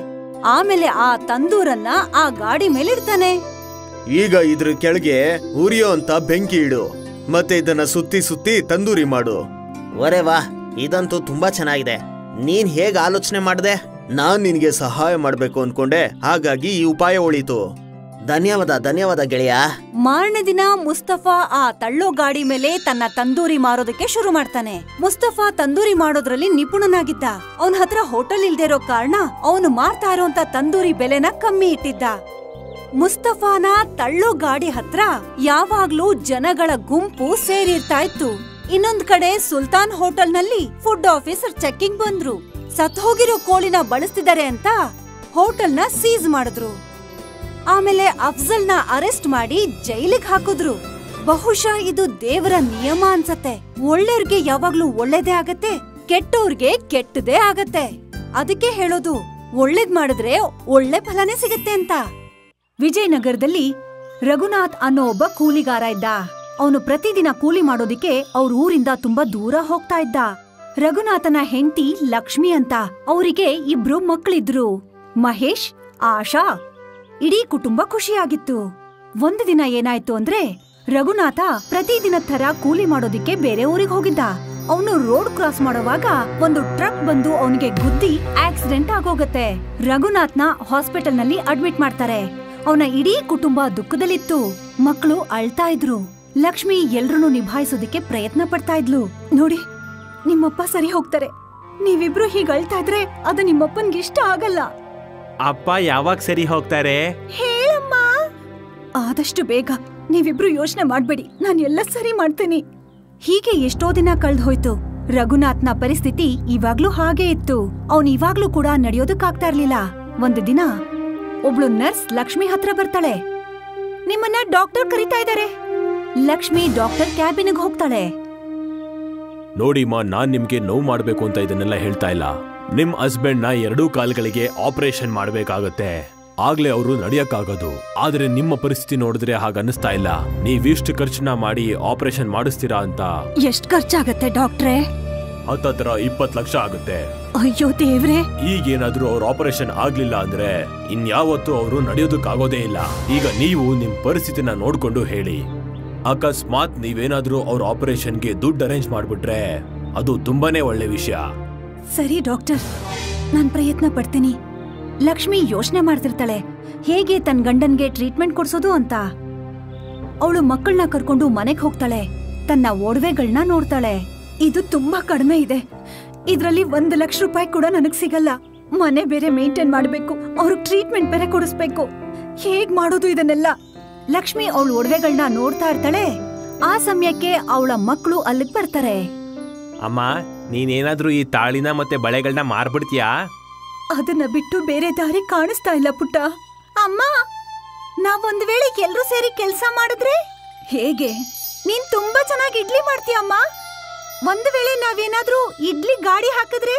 ಆಮೇಲೆ ಆ ತಂದೂರನ್ನ ಆ ಗಾಡಿ ಮೇಲಿಡ್ತಾನೆ. ಈಗ ಇದ್ರ ಕೆಳಗೆ ಉರಿಯೋ ಅಂತ ಬೆಂಕಿ ಇಡು, ಮತ್ತೆ ಇದನ್ನ ಸುತ್ತಿ ಸುತ್ತಿ ತಂದೂರಿ ಮಾಡು. ಒರೆ ವಾ, ಇದಂತೂ ತುಂಬಾ ಚೆನ್ನಾಗಿದೆ. ನೀನ್ ಹೇಗ್ ಆಲೋಚನೆ ಮಾಡ್ದೆ? ನಾನ್ ನಿನ್ಗೆ ಸಹಾಯ ಮಾಡ್ಬೇಕು ಅನ್ಕೊಂಡೆ, ಹಾಗಾಗಿ ಈ ಉಪಾಯ ಉಳಿತು. ಧನ್ಯವಾದ ಗೆಳೆಯ. ಮಾರನೇ ದಿನ ಮುಸ್ತಫಾ ಆ ತಳ್ಳೋ ಗಾಡಿ ಮೇಲೆ ತನ್ನ ತಂದೂರಿ ಮಾರೋದಕ್ಕೆ ಶುರು ಮಾಡ್ತಾನೆ. ಮುಸ್ತಫಾ ತಂದೂರಿ ಮಾಡೋದ್ರಲ್ಲಿ ನಿಪುಣನಾಗಿದ್ದ. ಅವನ ಹತ್ರ ಹೋಟೆಲ್ ಇಲ್ದೇ ಇರೋ ಕಾರಣ ಅವನು ಮಾರ್ತಾ ಇರೋಂತ ತಂದೂರಿ ಬೆಲೆನ ಕಮ್ಮಿ ಇಟ್ಟಿದ್ದ. ಮುಸ್ತಫಾನ ತಳ್ಳೋ ಗಾಡಿ ಹತ್ರ ಯಾವಾಗ್ಲೂ ಜನಗಳ ಗುಂಪು ಸೇರಿರ್ತಾ ಇತ್ತು. ಇನ್ನೊಂದ್ ಕಡೆ ಸುಲ್ತಾನ್ ಹೋಟೆಲ್ನಲ್ಲಿ ಫುಡ್ ಆಫೀಸರ್ ಚೆಕ್ಕಿಂಗ್ ಬಂದ್ರು. ಸತ್ ಹೋಗಿರೋ ಕೋಳಿನ ಬಳಸ್ತಿದ್ದಾರೆ ಅಂತ ಹೋಟೆಲ್ನ ಸೀಸ್ ಮಾಡಿದ್ರು. ಆಮೇಲೆ ಅಫ್ಜಲ್ನ ಅರೆಸ್ಟ್ ಮಾಡಿ ಜೈಲಿಗೆ ಹಾಕಿದ್ರು. ಬಹುಶಃ ಇದು ದೇವರ ನಿಯಮ ಅನ್ಸತ್ತೆ. ಒಳ್ಳೆಯವ್ರಿಗೆ ಯಾವಾಗ್ಲೂ ಒಳ್ಳೇದೇ ಆಗತ್ತೆ, ಕೆಟ್ಟೋರ್ಗೆ ಕೆಟ್ಟದೇ ಆಗತ್ತೆ. ಅದಕ್ಕೆ ಹೇಳೋದು, ಒಳ್ಳೇದ್ ಮಾಡಿದ್ರೆ ಒಳ್ಳೆ ಫಲನೇ ಸಿಗತ್ತೆ ಅಂತ. ವಿಜಯನಗರದಲ್ಲಿ ರಘುನಾಥ್ ಅನ್ನೋ ಒಬ್ಬ ಕೂಲಿಗಾರ ಇದ್ದ. ಅವನು ಪ್ರತಿದಿನ ಕೂಲಿ ಮಾಡೋದಿಕ್ಕೆ ಅವ್ರ ಊರಿಂದ ತುಂಬಾ ದೂರ ಹೋಗ್ತಾ ಇದ್ದ. ರಘುನಾಥನ ಹೆಂಡತಿ ಲಕ್ಷ್ಮಿ ಅಂತ. ಅವರಿಗೆ 2 ಮಕ್ಕಳಿದ್ರು, ಮಹೇಶ್, ಆಶಾ. ಇಡೀ ಕುಟುಂಬ ಖುಷಿಯಾಗಿತ್ತು. ಒಂದು ದಿನ ಏನಾಯ್ತು ಅಂದ್ರೆ, ರಘುನಾಥ ಪ್ರತಿದಿನ ತರ ಕೂಲಿ ಮಾಡೋದಿಕ್ಕೆ ಬೇರೆ ಊರಿಗೆ ಹೋಗಿದ್ದ. ಅವನು ರೋಡ್ ಕ್ರಾಸ್ ಮಾಡುವಾಗ ಒಂದು ಟ್ರಕ್ ಬಂದು ಅವನಿಗೆ ಗುದ್ದಿ ಆಕ್ಸಿಡೆಂಟ್ ಆಗೋಗತ್ತೆ. ರಘುನಾಥ್ನ ಹಾಸ್ಪಿಟಲ್ ನಲ್ಲಿ ಅಡ್ಮಿಟ್ ಮಾಡ್ತಾರೆ. ಅವನ ಇಡೀ ಕುಟುಂಬ ದುಃಖದಲ್ಲಿತ್ತು. ಮಕ್ಕಳು ಅಳ್ತಾ ಇದ್ರು. ಲಕ್ಷ್ಮಿ ಎಲ್ರನ್ನೂ ನಿಭಾಯಿಸೋದಿಕ್ಕೆ ಪ್ರಯತ್ನ ಪಡ್ತಾ ಇದ್ಲು. ನೋಡಿ, ನಿಮ್ಮಪ್ಪ ಸರಿ ಹೋಗ್ತಾರೆ. ನೀವಿಬ್ರು ಹೀಗ್ ಅಳ್ತಾ ಇದ್ರೆ ಅದು ನಿಮ್ಮಪ್ಪನ್ಗೆ ಇಷ್ಟ ಆಗಲ್ಲ. ಅಪ್ಪ ಯಾವಾಗ ಸರಿ ಹೋಗ್ತಾರೆ? ಹೇಳಮ್ಮ. ಆದಷ್ಟು ಬೇಗ. ನೀವಿಬ್ರು ಯೋಚನೆ ಮಾಡ್ಬೇಡಿ, ನಾನು ಎಲ್ಲ ಸರಿ ಮಾಡ್ತೀನಿ. ಹೀಗೆ ಎಷ್ಟೋ ದಿನ ಕಳ್ದ್ ಹೋಯ್ತು. ರಘುನಾಥ್ನ ಪರಿಸ್ಥಿತಿ ಇವಾಗ್ಲೂ ಹಾಗೆ ಇತ್ತು. ಅವನ್ ಇವಾಗ್ಲೂ ಕೂಡ ನಡೆಯೋದಕ್ಕಾಗ್ತಾ ಇರ್ಲಿಲ್ಲ. ಒಂದು ದಿನ ಒಬ್ಳು ನರ್ಸ್ ಲಕ್ಷ್ಮಿ ಹತ್ರ ಬರ್ತಾಳೆ. ನಿಮ್ಮನ್ನ ಡಾಕ್ಟರ್ ಕರೀತಾ ಇದ್ದಾರೆ. ಲಕ್ಷ್ಮಿ ಡಾಕ್ಟರ್ ಕ್ಯಾಬಿನ್ಗೆ ಹೋಗ್ತಾಳೆ. ನೋಡಿಮ್ಮ, ನಾನ್ ನಿಮ್ಗೆ ನೋವು ಮಾಡ್ಬೇಕು ಅಂತ ಇದನ್ನೆಲ್ಲ ಹೇಳ್ತಾ ಇಲ್ಲ. ನಿಮ್ ಹಸ್ಬೆಂಡ್ ನ 2 ಕಾಲ್ಗಳಿಗೆ ಆಪರೇಷನ್ ಮಾಡ್ಬೇಕಾಗತ್ತೆ. ಆಗ್ಲೇ ಅವರು ನಡೆಯಕ್ಕಾಗೋದು. ಆದ್ರೆ ನಿಮ್ಮ ಪರಿಸ್ಥಿತಿ ನೋಡಿದ್ರೆ ಹಾಗನ್ನಿಸ್ತಾ ಇಲ್ಲ. ನೀವಿಷ್ಟು ಖರ್ಚನ್ನ ಮಾಡಿ ಆಪರೇಷನ್ ಮಾಡಿಸ್ತೀರಾ ಅಂತ. ಎಷ್ಟ್ ಖರ್ಚಾಗತ್ತೆ ಡಾಕ್ಟ್ರೇ? ಹತ್ತತ್ರ 20 ಲಕ್ಷ ಆಗುತ್ತೆ. ಅಯ್ಯೋ ದೇವ್ರೆ. ಈಗೇನಾದ್ರೂ ಅವ್ರ ಆಪರೇಷನ್ ಆಗ್ಲಿಲ್ಲ ಅಂದ್ರೆ ಇನ್ಯಾವತ್ತೂ ಅವರು ನಡೆಯೋದಕ್ಕಾಗೋದೇ ಇಲ್ಲ. ಈಗ ನೀವು ನಿಮ್ ಪರಿಸ್ಥಿತಿನ ನೋಡ್ಕೊಂಡು ಹೇಳಿ. ಅಕಸ್ಮಾತ್ ನೀವೇನಾದ್ರೂ ಅವ್ರ ಆಪರೇಷನ್ಗೆ ದುಡ್ಡು ಅರೇಂಜ್ ಮಾಡ್ಬಿಟ್ರೆ ಅದು ತುಂಬಾನೇ ಒಳ್ಳೆ ವಿಷಯ. ಸರಿ ಡಾಕ್ಟರ್, ನಾನ್ ಪ್ರಯತ್ನ ಪಡ್ತೀನಿ. ಲಕ್ಷ್ಮಿ ಯೋಚನೆ ಮಾಡ್ತಿರ್ತಾಳೆ ಹೇಗೆ ತನ್ನ ಗಂಡನ್ಗೆ ಟ್ರೀಟ್ಮೆಂಟ್ ಕೊಡ್ಸೋದು ಅಂತ. ಅವಳು ಮಕ್ಕಳನ್ನ ಕರ್ಕೊಂಡು ಮನೆಗ್ ಹೋಗ್ತಾಳೆ, ತನ್ನ ಒಡವೆಗಳನ್ನ ನೋಡ್ತಾಳೆ. ಇದು ತುಂಬಾ ಕಡಿಮೆ ಇದೆ, ಇದ್ರಲ್ಲಿ 1 ಲಕ್ಷ ರೂಪಾಯಿ ಕೂಡ ನನಗ್ ಸಿಗಲ್ಲ. ಮನೆ ಬೇರೆ ಮೇಂಟೈನ್ ಮಾಡ್ಬೇಕು, ಅವ್ರಿಗೆ ಟ್ರೀಟ್ಮೆಂಟ್ ಬೇರೆ ಕೊಡಿಸ್ಬೇಕು. ಹೇಗ್ ಮಾಡೋದು ಇದನ್ನೆಲ್ಲ? ಲಕ್ಷ್ಮಿ ಅವಳ ಒಡವೆಗಳನ್ನ ನೋಡ್ತಾ ಇರ್ತಾಳೆ. ಆ ಸಮಯಕ್ಕೆ ಅವಳ ಮಕ್ಕಳು ಅಲ್ಲಿಗ್ ಬರ್ತಾರೆ. ಅಮ್ಮ, ನೀನೇನಾದ್ರೂ ಈ ತಾಳಿನ ಮತ್ತೆ ಬಳೆಗಳನ್ನ ಮಾರ್ಬಿಡ್ತೀಯಾ? ಅದನ್ನ ಬಿಟ್ಟು ಬೇರೆ ದಾರಿ ಕಾಣಿಸ್ತಾ ಇಲ್ಲ ಪುಟ್ಟ. ಅಮ್ಮ, ನಾವೊಂದ್ ವೇಳೆ ಎಲ್ರೂ ಸೇರಿ ಕೆಲ್ಸ ಮಾಡಿದ್ರೆ ಹೇಗೆ? ನೀನ್ ತುಂಬಾ ಚೆನ್ನಾಗಿ ಇಡ್ಲಿ ಮಾಡ್ತೀಯಮ್ಮ. ಒಂದ್ ವೇಳೆ ನಾವೇನಾದ್ರೂ ಇಡ್ಲಿ ಗಾಡಿ ಹಾಕಿದ್ರೆ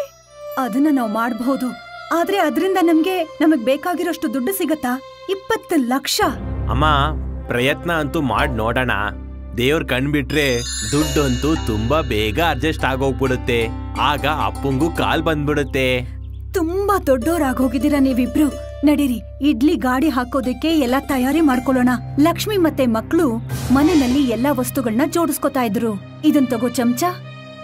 ಅದನ್ನ ನಾವು ಮಾಡಬಹುದು. ಆದ್ರೆ ಅದರಿಂದ ನಮಗ್ ಬೇಕಾಗಿರೋಷ್ಟು ದುಡ್ಡು ಸಿಗತ್ತಾ? 20 ಲಕ್ಷ. ಅಮ್ಮ, ಪ್ರಯತ್ನ ಅಂತೂ ಮಾಡ್ ನೋಡೋಣ. ದೇವ್ರ ಕಣ್ಬಿಟ್ರೆ ದುಡ್ಡು ಅಂತೂ ತುಂಬಾ ಬೇಗ ಅಡ್ಜಸ್ಟ್ ಆಗೋಗ್ಬಿಡುತ್ತೆ. ಆಗ ಅಪ್ಪಂಗೂ ಕಾಲ್ ಬಂದ್ಬಿಡುತ್ತೆ. ತುಂಬಾ ದೊಡ್ಡೋರಾಗೋಗಿದ್ದೀರಾ ನೀವಿಬ್ರು. ನಡೀರಿ, ಇಡ್ಲಿ ಗಾಡಿ ಹಾಕೋದಕ್ಕೆ ಎಲ್ಲ ತಯಾರಿ ಮಾಡ್ಕೊಳ್ಳೋಣ. ಲಕ್ಷ್ಮಿ ಮತ್ತೆ ಮಕ್ಕಳು ಮನೆಯಲ್ಲಿ ಎಲ್ಲಾ ವಸ್ತುಗಳನ್ನ ಜೋಡಿಸ್ಕೊತಾ ಇದ್ರು. ಇದನ್ ತಗೋ ಚಮಚ,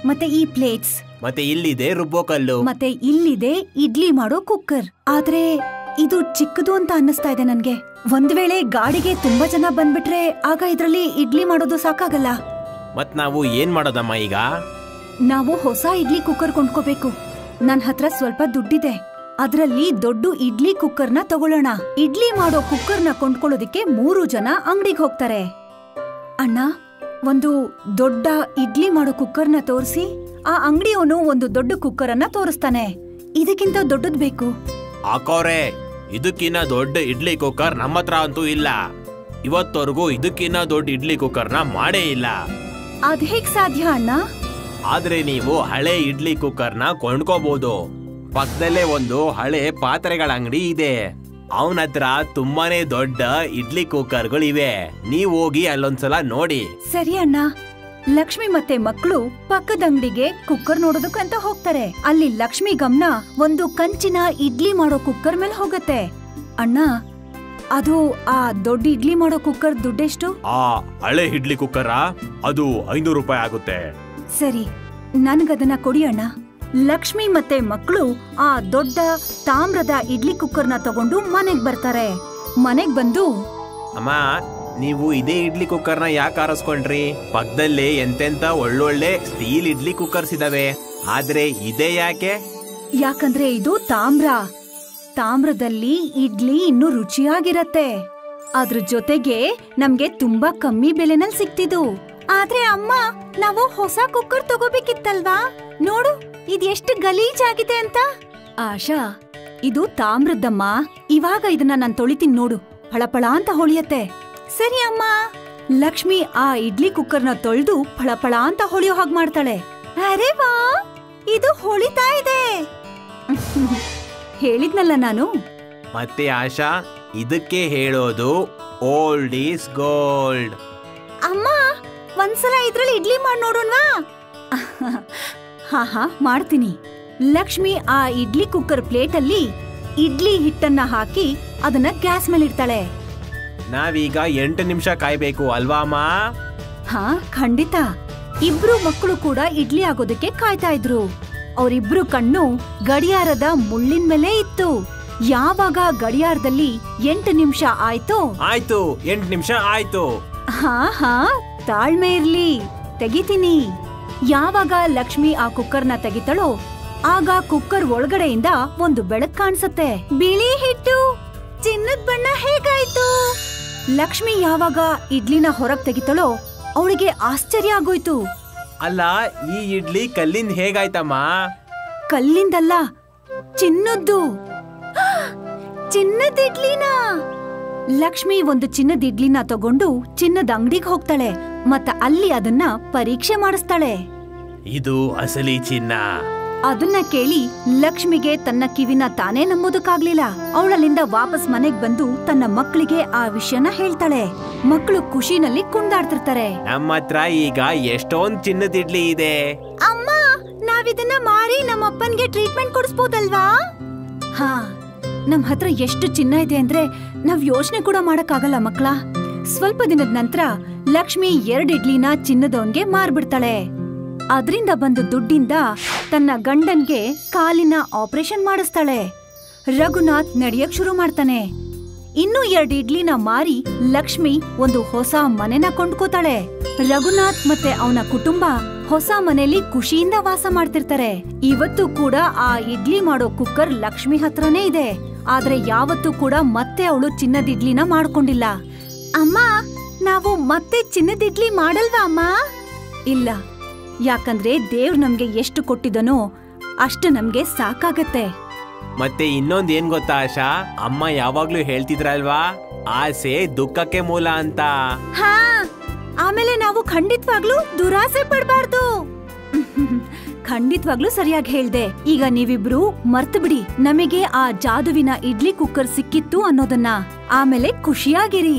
ಮತ್ತೆ ಈ ಪ್ಲೇಟ್ಸ್, ಮತ್ತೆ ಇಲ್ಲಿದೆ ರುಬ್ಬೋಕಲ್ಲು, ಮತ್ತೆ ಇಲ್ಲಿದೆ ಇಡ್ಲಿ ಮಾಡೋ ಕುಕ್ಕರ್. ಆದ್ರೆ ಇದು ಚಿಕ್ಕದು ಅಂತ ಅನ್ನಿಸ್ತಾ ಇದೆ ನನ್ಗೆ. ಒಂದ್ ವೇಳೆ ಗಾಡಿಗೆ ತುಂಬಾ ಜನ ಬಂದ್ಬಿಟ್ರೆ ಆಗ ಇದ್ರಲ್ಲಿ ಇಡ್ಲಿ ಮಾಡೋದು ಸಾಕಾಗಲ್ಲ. ಮತ್ ನಾವು ಏನ್ ಮಾಡೋದಮ್ಮ ಈಗ? ನಾವು ಹೊಸ ಇಡ್ಲಿ ಕುಕ್ಕರ್ ಕೊಂಡ್ಕೋಬೇಕು. ನನ್ ಹತ್ರ ಸ್ವಲ್ಪ ದುಡ್ಡಿದೆ, ಅದ್ರಲ್ಲಿ ದೊಡ್ಡ ಇಡ್ಲಿ ಕುಕ್ಕರ್ನ ತಗೊಳ್ಳೋಣ. ಇಡ್ಲಿ ಮಾಡೋ ಕುಕ್ಕರ್ನ ಕೊಂಡ್ಕೊಳ್ಳೋದಿಕ್ಕೆ 3 ಜನ ಅಂಗಡಿಗೆ ಹೋಗ್ತಾರೆ. ಅಣ್ಣ, ಒಂದು ದೊಡ್ಡ ಇಡ್ಲಿ ಮಾಡೋ ಕುಕ್ಕರ್ನ ತೋರಿಸಿ. ಆ ಅಂಗಡಿಯವನು ಒಂದು ದೊಡ್ಡ ಕುಕ್ಕರ್ ಅನ್ನ ತೋರಿಸ್ತಾನೆ. ಇದಕ್ಕಿಂತ ದೊಡ್ಡದ್ ಬೇಕು. ಹಾಕೋರೆ, ಇದಕ್ಕಿನ್ನ ದೊಡ್ಡ ಇಡ್ಲಿ ಕುಕ್ಕರ್ ನಮ್ಮ ಹತ್ರ ಅಂತೂ ಇಲ್ಲ. ಇವತ್ತವರೆಗೂ ಇದಕ್ಕಿನ್ನ ದೊಡ್ಡ ಇಡ್ಲಿ ಕುಕ್ಕರ್ನ ಮಾಡೇ ಇಲ್ಲ. ಅದ್ ಹೇಗ್ ಸಾಧ್ಯ ಅಣ್ಣ? ಆದ್ರೆ ನೀವು ಹಳೆ ಇಡ್ಲಿ ಕುಕ್ಕರ್ನ ಕೊಂಡ್ಕೋಬಹುದು. ಪಕ್ಕದಲ್ಲೇ ಒಂದು ಹಳೆ ಪಾತ್ರೆಗಳ ಅಂಗಡಿ ಇದೆ. ಅವನ ಹತ್ರ ತುಂಬಾನೇ ದೊಡ್ಡ ಇಡ್ಲಿ ಕುಕ್ಕರ್ಗಳಿವೆ. ನೀವ್ ಹೋಗಿ ಅಲ್ಲೊಂದ್ಸಲ ನೋಡಿ. ಸರಿ ಅಣ್ಣ. ಲಕ್ಷ್ಮಿ ಮತ್ತೆ ಮಕ್ಕಳು ಪಕ್ಕದ ಅಂಗಡಿಗೆ ಕುಕ್ಕರ್ ನೋಡೋದಕ್ಕಂತ ಹೋಗ್ತಾರೆ. ಅಲ್ಲಿ ಲಕ್ಷ್ಮಿ ಗಮನ ಒಂದು ಕಂಚಿನ ಇಡ್ಲಿ ಮಾಡೋ ಕುಕ್ಕರ್ ಮೇಲೆ ಹೋಗತ್ತೆ. ಅಣ್ಣ, ಅದು ಆ ದೊಡ್ಡ ಇಡ್ಲಿ ಮಾಡೋ ಕುಕ್ಕರ್ ದುಡ್ಡೆಷ್ಟು? ಆ ಹಳೆ ಇಡ್ಲಿ ಕುಕ್ಕರ ಅದು 500 ರೂಪಾಯಿ ಆಗುತ್ತೆ. ಸರಿ, ನನ್ಗದನ್ನ ಕೊಡಿ ಅಣ್ಣ. ಲಕ್ಷ್ಮಿ ಮತ್ತೆ ಮಕ್ಕಳು ಆ ದೊಡ್ಡ ತಾಮ್ರದ ಇಡ್ಲಿ ಕುಕ್ಕರ್ನ ತಗೊಂಡು ಮನೆಗ್ ಬರ್ತಾರೆ. ಮನೆಗ್ ಬಂದು, ಅಮ್ಮ, ನೀವು ಇದೇ ಇಡ್ಲಿ ಕುಕ್ಕರ್ನ ಯಾಕೆ ಆರಿಸ್ಕೊಂಡ್ರಿ? ಪಕ್ಕದಲ್ಲೇ ಎಂತೆಂತ ಒಳ್ಳೊಳ್ಳೆ ಸ್ಟೀಲ್ ಇಡ್ಲಿ ಕುಕ್ಕರ್ಸ್ ಇದಾವೆ, ಆದ್ರೆ ಇದೇ ಯಾಕೆ? ಯಾಕಂದ್ರೆ ಇದು ತಾಮ್ರದಲ್ಲಿ ಇಡ್ಲಿ ಇನ್ನೂ ರುಚಿಯಾಗಿರತ್ತೆ. ಅದ್ರ ಜೊತೆಗೆ ನಮ್ಗೆ ತುಂಬಾ ಕಮ್ಮಿ ಬೆಲೆನಲ್ಲಿ ಸಿಕ್ತಿದ್ದು. ಆದ್ರೆ ಅಮ್ಮ, ನಾವು ಹೊಸ ಕುಕ್ಕರ್ ತಗೋಬೇಕಿತ್ತಲ್ವಾ? ನೋಡು, ಇದೆಷ್ಟು ಗಲೀಜಾಗಿದೆ ಅಂತ. ಆಶಾ, ಇದು ತಾಮ್ರದ್ದಮ್ಮ. ಇವಾಗ ಇದನ್ನ ನಾನ್ ತೊಳಿತೀನಿ ನೋಡು, ಫಳಫಳ ಅಂತ ಹೊಳಿಯತ್ತೆ. ಸರಿ ಅಮ್ಮ. ಲಕ್ಷ್ಮಿ ಆ ಇಡ್ಲಿ ಕುಕ್ಕರ್ನ ತೊಳೆದು ಫಳಫಳ ಅಂತ ಹೊಳಿಯೋ ಹಾಗೆ ಮಾಡ್ತಾಳೆ. ಅರೆ ವಾ, ಇದು ಹೊಳಿತಾ ಇದೆ. ಹೇಳಿದ್ನಲ್ಲ ನಾನು. ಮತ್ತೆ ಆಶಾ, ಇದಕ್ಕೆ ಹೇಳೋದು ಓಲ್ಡ್ ಈಸ್ ಗೋಲ್ಡ್. ಅಮ್ಮ, ಒಂದ್ಸಲ ಇದ್ರಲ್ಲಿ ಇಡ್ಲಿ ಮಾಡಿ ನೋಡೋಣವಾ? ಹಾ, ಮಾಡ್ತೀನಿ. ಲಕ್ಷ್ಮಿ ಆ ಇಡ್ಲಿ ಕುಕ್ಕರ್ ಪ್ಲೇಟ್ ಅಲ್ಲಿ ಇಡ್ಲಿ ಹಿಟ್ಟನ್ನ ಹಾಕಿ ಅದನ್ನ ಗ್ಯಾಸ್ ಮೇಲೆ ಇಡ್ತಾಳೆ. ನಾವೀಗ 8 ನಿಮಿಷ ಕಾಯ್ಬೇಕು ಅಲ್ವಾ ಅಮ್ಮ? ಹಾ, ಖಂಡಿತ. ಇಬ್ರು ಮಕ್ಕಳು ಕೂಡ ಇಡ್ಲಿ ಆಗೋದಕ್ಕೆ ಕಾಯ್ತಾ ಇದ್ರು. ಅವರಿಬ್ರು ಕಣ್ಣು ಗಡಿಯಾರದ ಮುಳ್ಳಿನ ಮೇಲೆ ಇತ್ತು. ಯಾವಾಗ ಗಡಿಯಾರದಲ್ಲಿ 8 ನಿಮಿಷ ಆಯ್ತು, 8 ನಿಮಿಷ ಆಯ್ತು. ಹಾ, ತಾಳ್ಮೆ ಇರ್ಲಿ, ತೆಗಿತೀನಿ. ಯಾವಾಗ ಲಕ್ಷ್ಮಿ ಆ ಕುಕ್ಕರ್ನ ತೆಗಿತಾಳೋ ಆಗ ಕುಕ್ಕರ್ ಒಳಗಡೆಯಿಂದ ಒಂದು ಬೆಳಕ್ ಕಾಣಿಸುತ್ತೆ. ಬಿಳಿ ಹಿಟ್ಟು, ಚಿನ್ನದ ಬಣ್ಣ ಹೇಗಾಯ್ತು? ಲಕ್ಷ್ಮಿ ಯಾವಾಗ ಇಡ್ಲಿನ ಹೊರಗ್ ತೆಗಿತಾಳೋ ಅವಳಿಗೆ ಆಶ್ಚರ್ಯ ಆಗೋಯ್ತು. ಅಲ್ಲ, ಈ ಇಡ್ಲಿ ಕಲ್ಲಿಂದ ಹೇಗಾಯ್ತಮ್ಮ? ಕಲ್ಲಿಂದಲ್ಲ, ಚಿನ್ನದ್ದು. ಚಿನ್ನದ ಇಡ್ಲಿನ? ಲಕ್ಷ್ಮಿ ಒಂದು ಚಿನ್ನದ ಇಡ್ಲಿನ ತಗೊಂಡು ಚಿನ್ನದ ಅಂಗಡಿಗೆ ಹೋಗ್ತಾಳೆ ಮತ್ತೆ ಅಲ್ಲಿ ಅದನ್ನ ಪರೀಕ್ಷೆ ಮಾಡಿಸ್ತಾಳೆ. ಇದು ಅಸಲಿ ಚಿನ್ನ. ಅದನ್ನ ಕೇಳಿ ಲಕ್ಷ್ಮಿಗೆ ತನ್ನ ಕಿವಿನ ತಾನೇ ನಂಬೋದಕ್ಕಾಗ್ಲಿಲ್ಲ. ಅವಳಲ್ಲಿಂದ ವಾಪಸ್ ಮನೆಗ್ ಬಂದು ತನ್ನ ಮಕ್ಕಳಿಗೆ ಆ ವಿಷಯನ ಹೇಳ್ತಾಳೆ. ಮಕ್ಕಳು ಖುಷಿನಲ್ಲಿ ಕುಣ್ದಾಡ್ತಿರ್ತಾರೆ. ನಮ್ಮ ಹತ್ರ ಈಗ ಎಷ್ಟೊಂದ್ ಚಿನ್ನದ ಇಡ್ಲಿ ಇದೆ. ಅಮ್ಮ, ನಾವಿದನ್ನ ಮಾರಿ ನಮ್ಮಪ್ಪನ್ಗೆ ಟ್ರೀಟ್ಮೆಂಟ್ ಕೊಡಿಸ್ಬೋದಲ್ವಾ? ಹಾ, ನಮ್ ಹತ್ರ ಎಷ್ಟು ಚಿನ್ನ ಇದೆ ಅಂದ್ರೆ ನಾವ್ ಯೋಚನೆ ಕೂಡ ಮಾಡಕ್ಕಾಗಲ್ಲ ಮಕ್ಳ. ಸ್ವಲ್ಪ ದಿನದ ನಂತರ ಲಕ್ಷ್ಮಿ 2 ಇಡ್ಲಿನ ಚಿನ್ನದವನ್ಗೆ ಮಾರ್ಬಿಡ್ತಾಳೆ. ಅದ್ರಿಂದ ಬಂದ ದುಡ್ಡಿಂದ ತನ್ನ ಗಂಡನ್ಗೆ ಕಾಲಿನ ಆಪರೇಷನ್ ಮಾಡಿಸ್ತಾಳೆ. ರಘುನಾಥ್ ನಡೆಯಕ್ ಶುರು ಮಾಡ್ತಾನೆ. ಇನ್ನೂ 2 ಇಡ್ಲಿನ ಮಾರಿ ಲಕ್ಷ್ಮಿ ಒಂದು ಹೊಸ ಮನೆನ ಕೊಂಡ್ಕೋತಾಳೆ. ರಘುನಾಥ್ ಮತ್ತೆ ಅವನ ಕುಟುಂಬ ಹೊಸ ಮನೆಯಲ್ಲಿ ಖುಷಿಯಿಂದ ವಾಸ ಮಾಡ್ತಿರ್ತಾರೆ. ಇವತ್ತು ಕೂಡ ಆ ಇಡ್ಲಿ ಮಾಡೋ ಕುಕ್ಕರ್ ಲಕ್ಷ್ಮಿ ಹತ್ರನೇ ಇದೆ. ಆದ್ರೆ ಯಾವತ್ತೂ ಕೂಡ ಮತ್ತೆ ಅವಳು ಚಿನ್ನದ ಇಡ್ಲಿನ ಮಾಡ್ಕೊಂಡಿಲ್ಲ. ಅಮ್ಮ, ನಾವು ಮತ್ತೆ ಚಿನ್ನದ ಇಡ್ಲಿ ಮಾಡಲ್ವಾ ಅಮ್ಮ? ಇಲ್ಲ, ಯಾಕಂದ್ರೆ ದೇವ್ರು ನಮ್ಗೆ ಎಷ್ಟು ಕೊಟ್ಟಿದನೋ ಅಷ್ಟು ನಮ್ಗೆ ಸಾಕಾಗತ್ತೆ. ಮತ್ತೆ ಇನ್ನೊಂದ್ ಏನ್ ಗೊತ್ತಾ ಆಶಾ, ಅಮ್ಮ ಯಾವಾಗ್ಲೂ ಹೇಳ್ತಿದ್ರಲ್ವಾ, ಆಸೆ ದುಃಖಕ್ಕೆ ಮೂಲ ಅಂತ. ಹಾ, ಆಮೇಲೆ ನಾವು ಖಂಡಿತವಾಗ್ಲೂ ದುರಾಸೆ ಪಡ್ಬಾರ್ದು. ಖಂಡಿತವಾಗ್ಲೂ ಸರಿಯಾಗಿ ಹೇಳ್ದೆ. ಈಗ ನೀವಿಬ್ರು ಮರ್ತು ಬಿಡಿ ನಮಗೆ ಆ ಜಾದುವಿನ ಇಡ್ಲಿ ಕುಕ್ಕರ್ ಸಿಕ್ಕಿತ್ತು ಅನ್ನೋದನ್ನ. ಆಮೇಲೆ ಖುಷಿಯಾಗಿರಿ.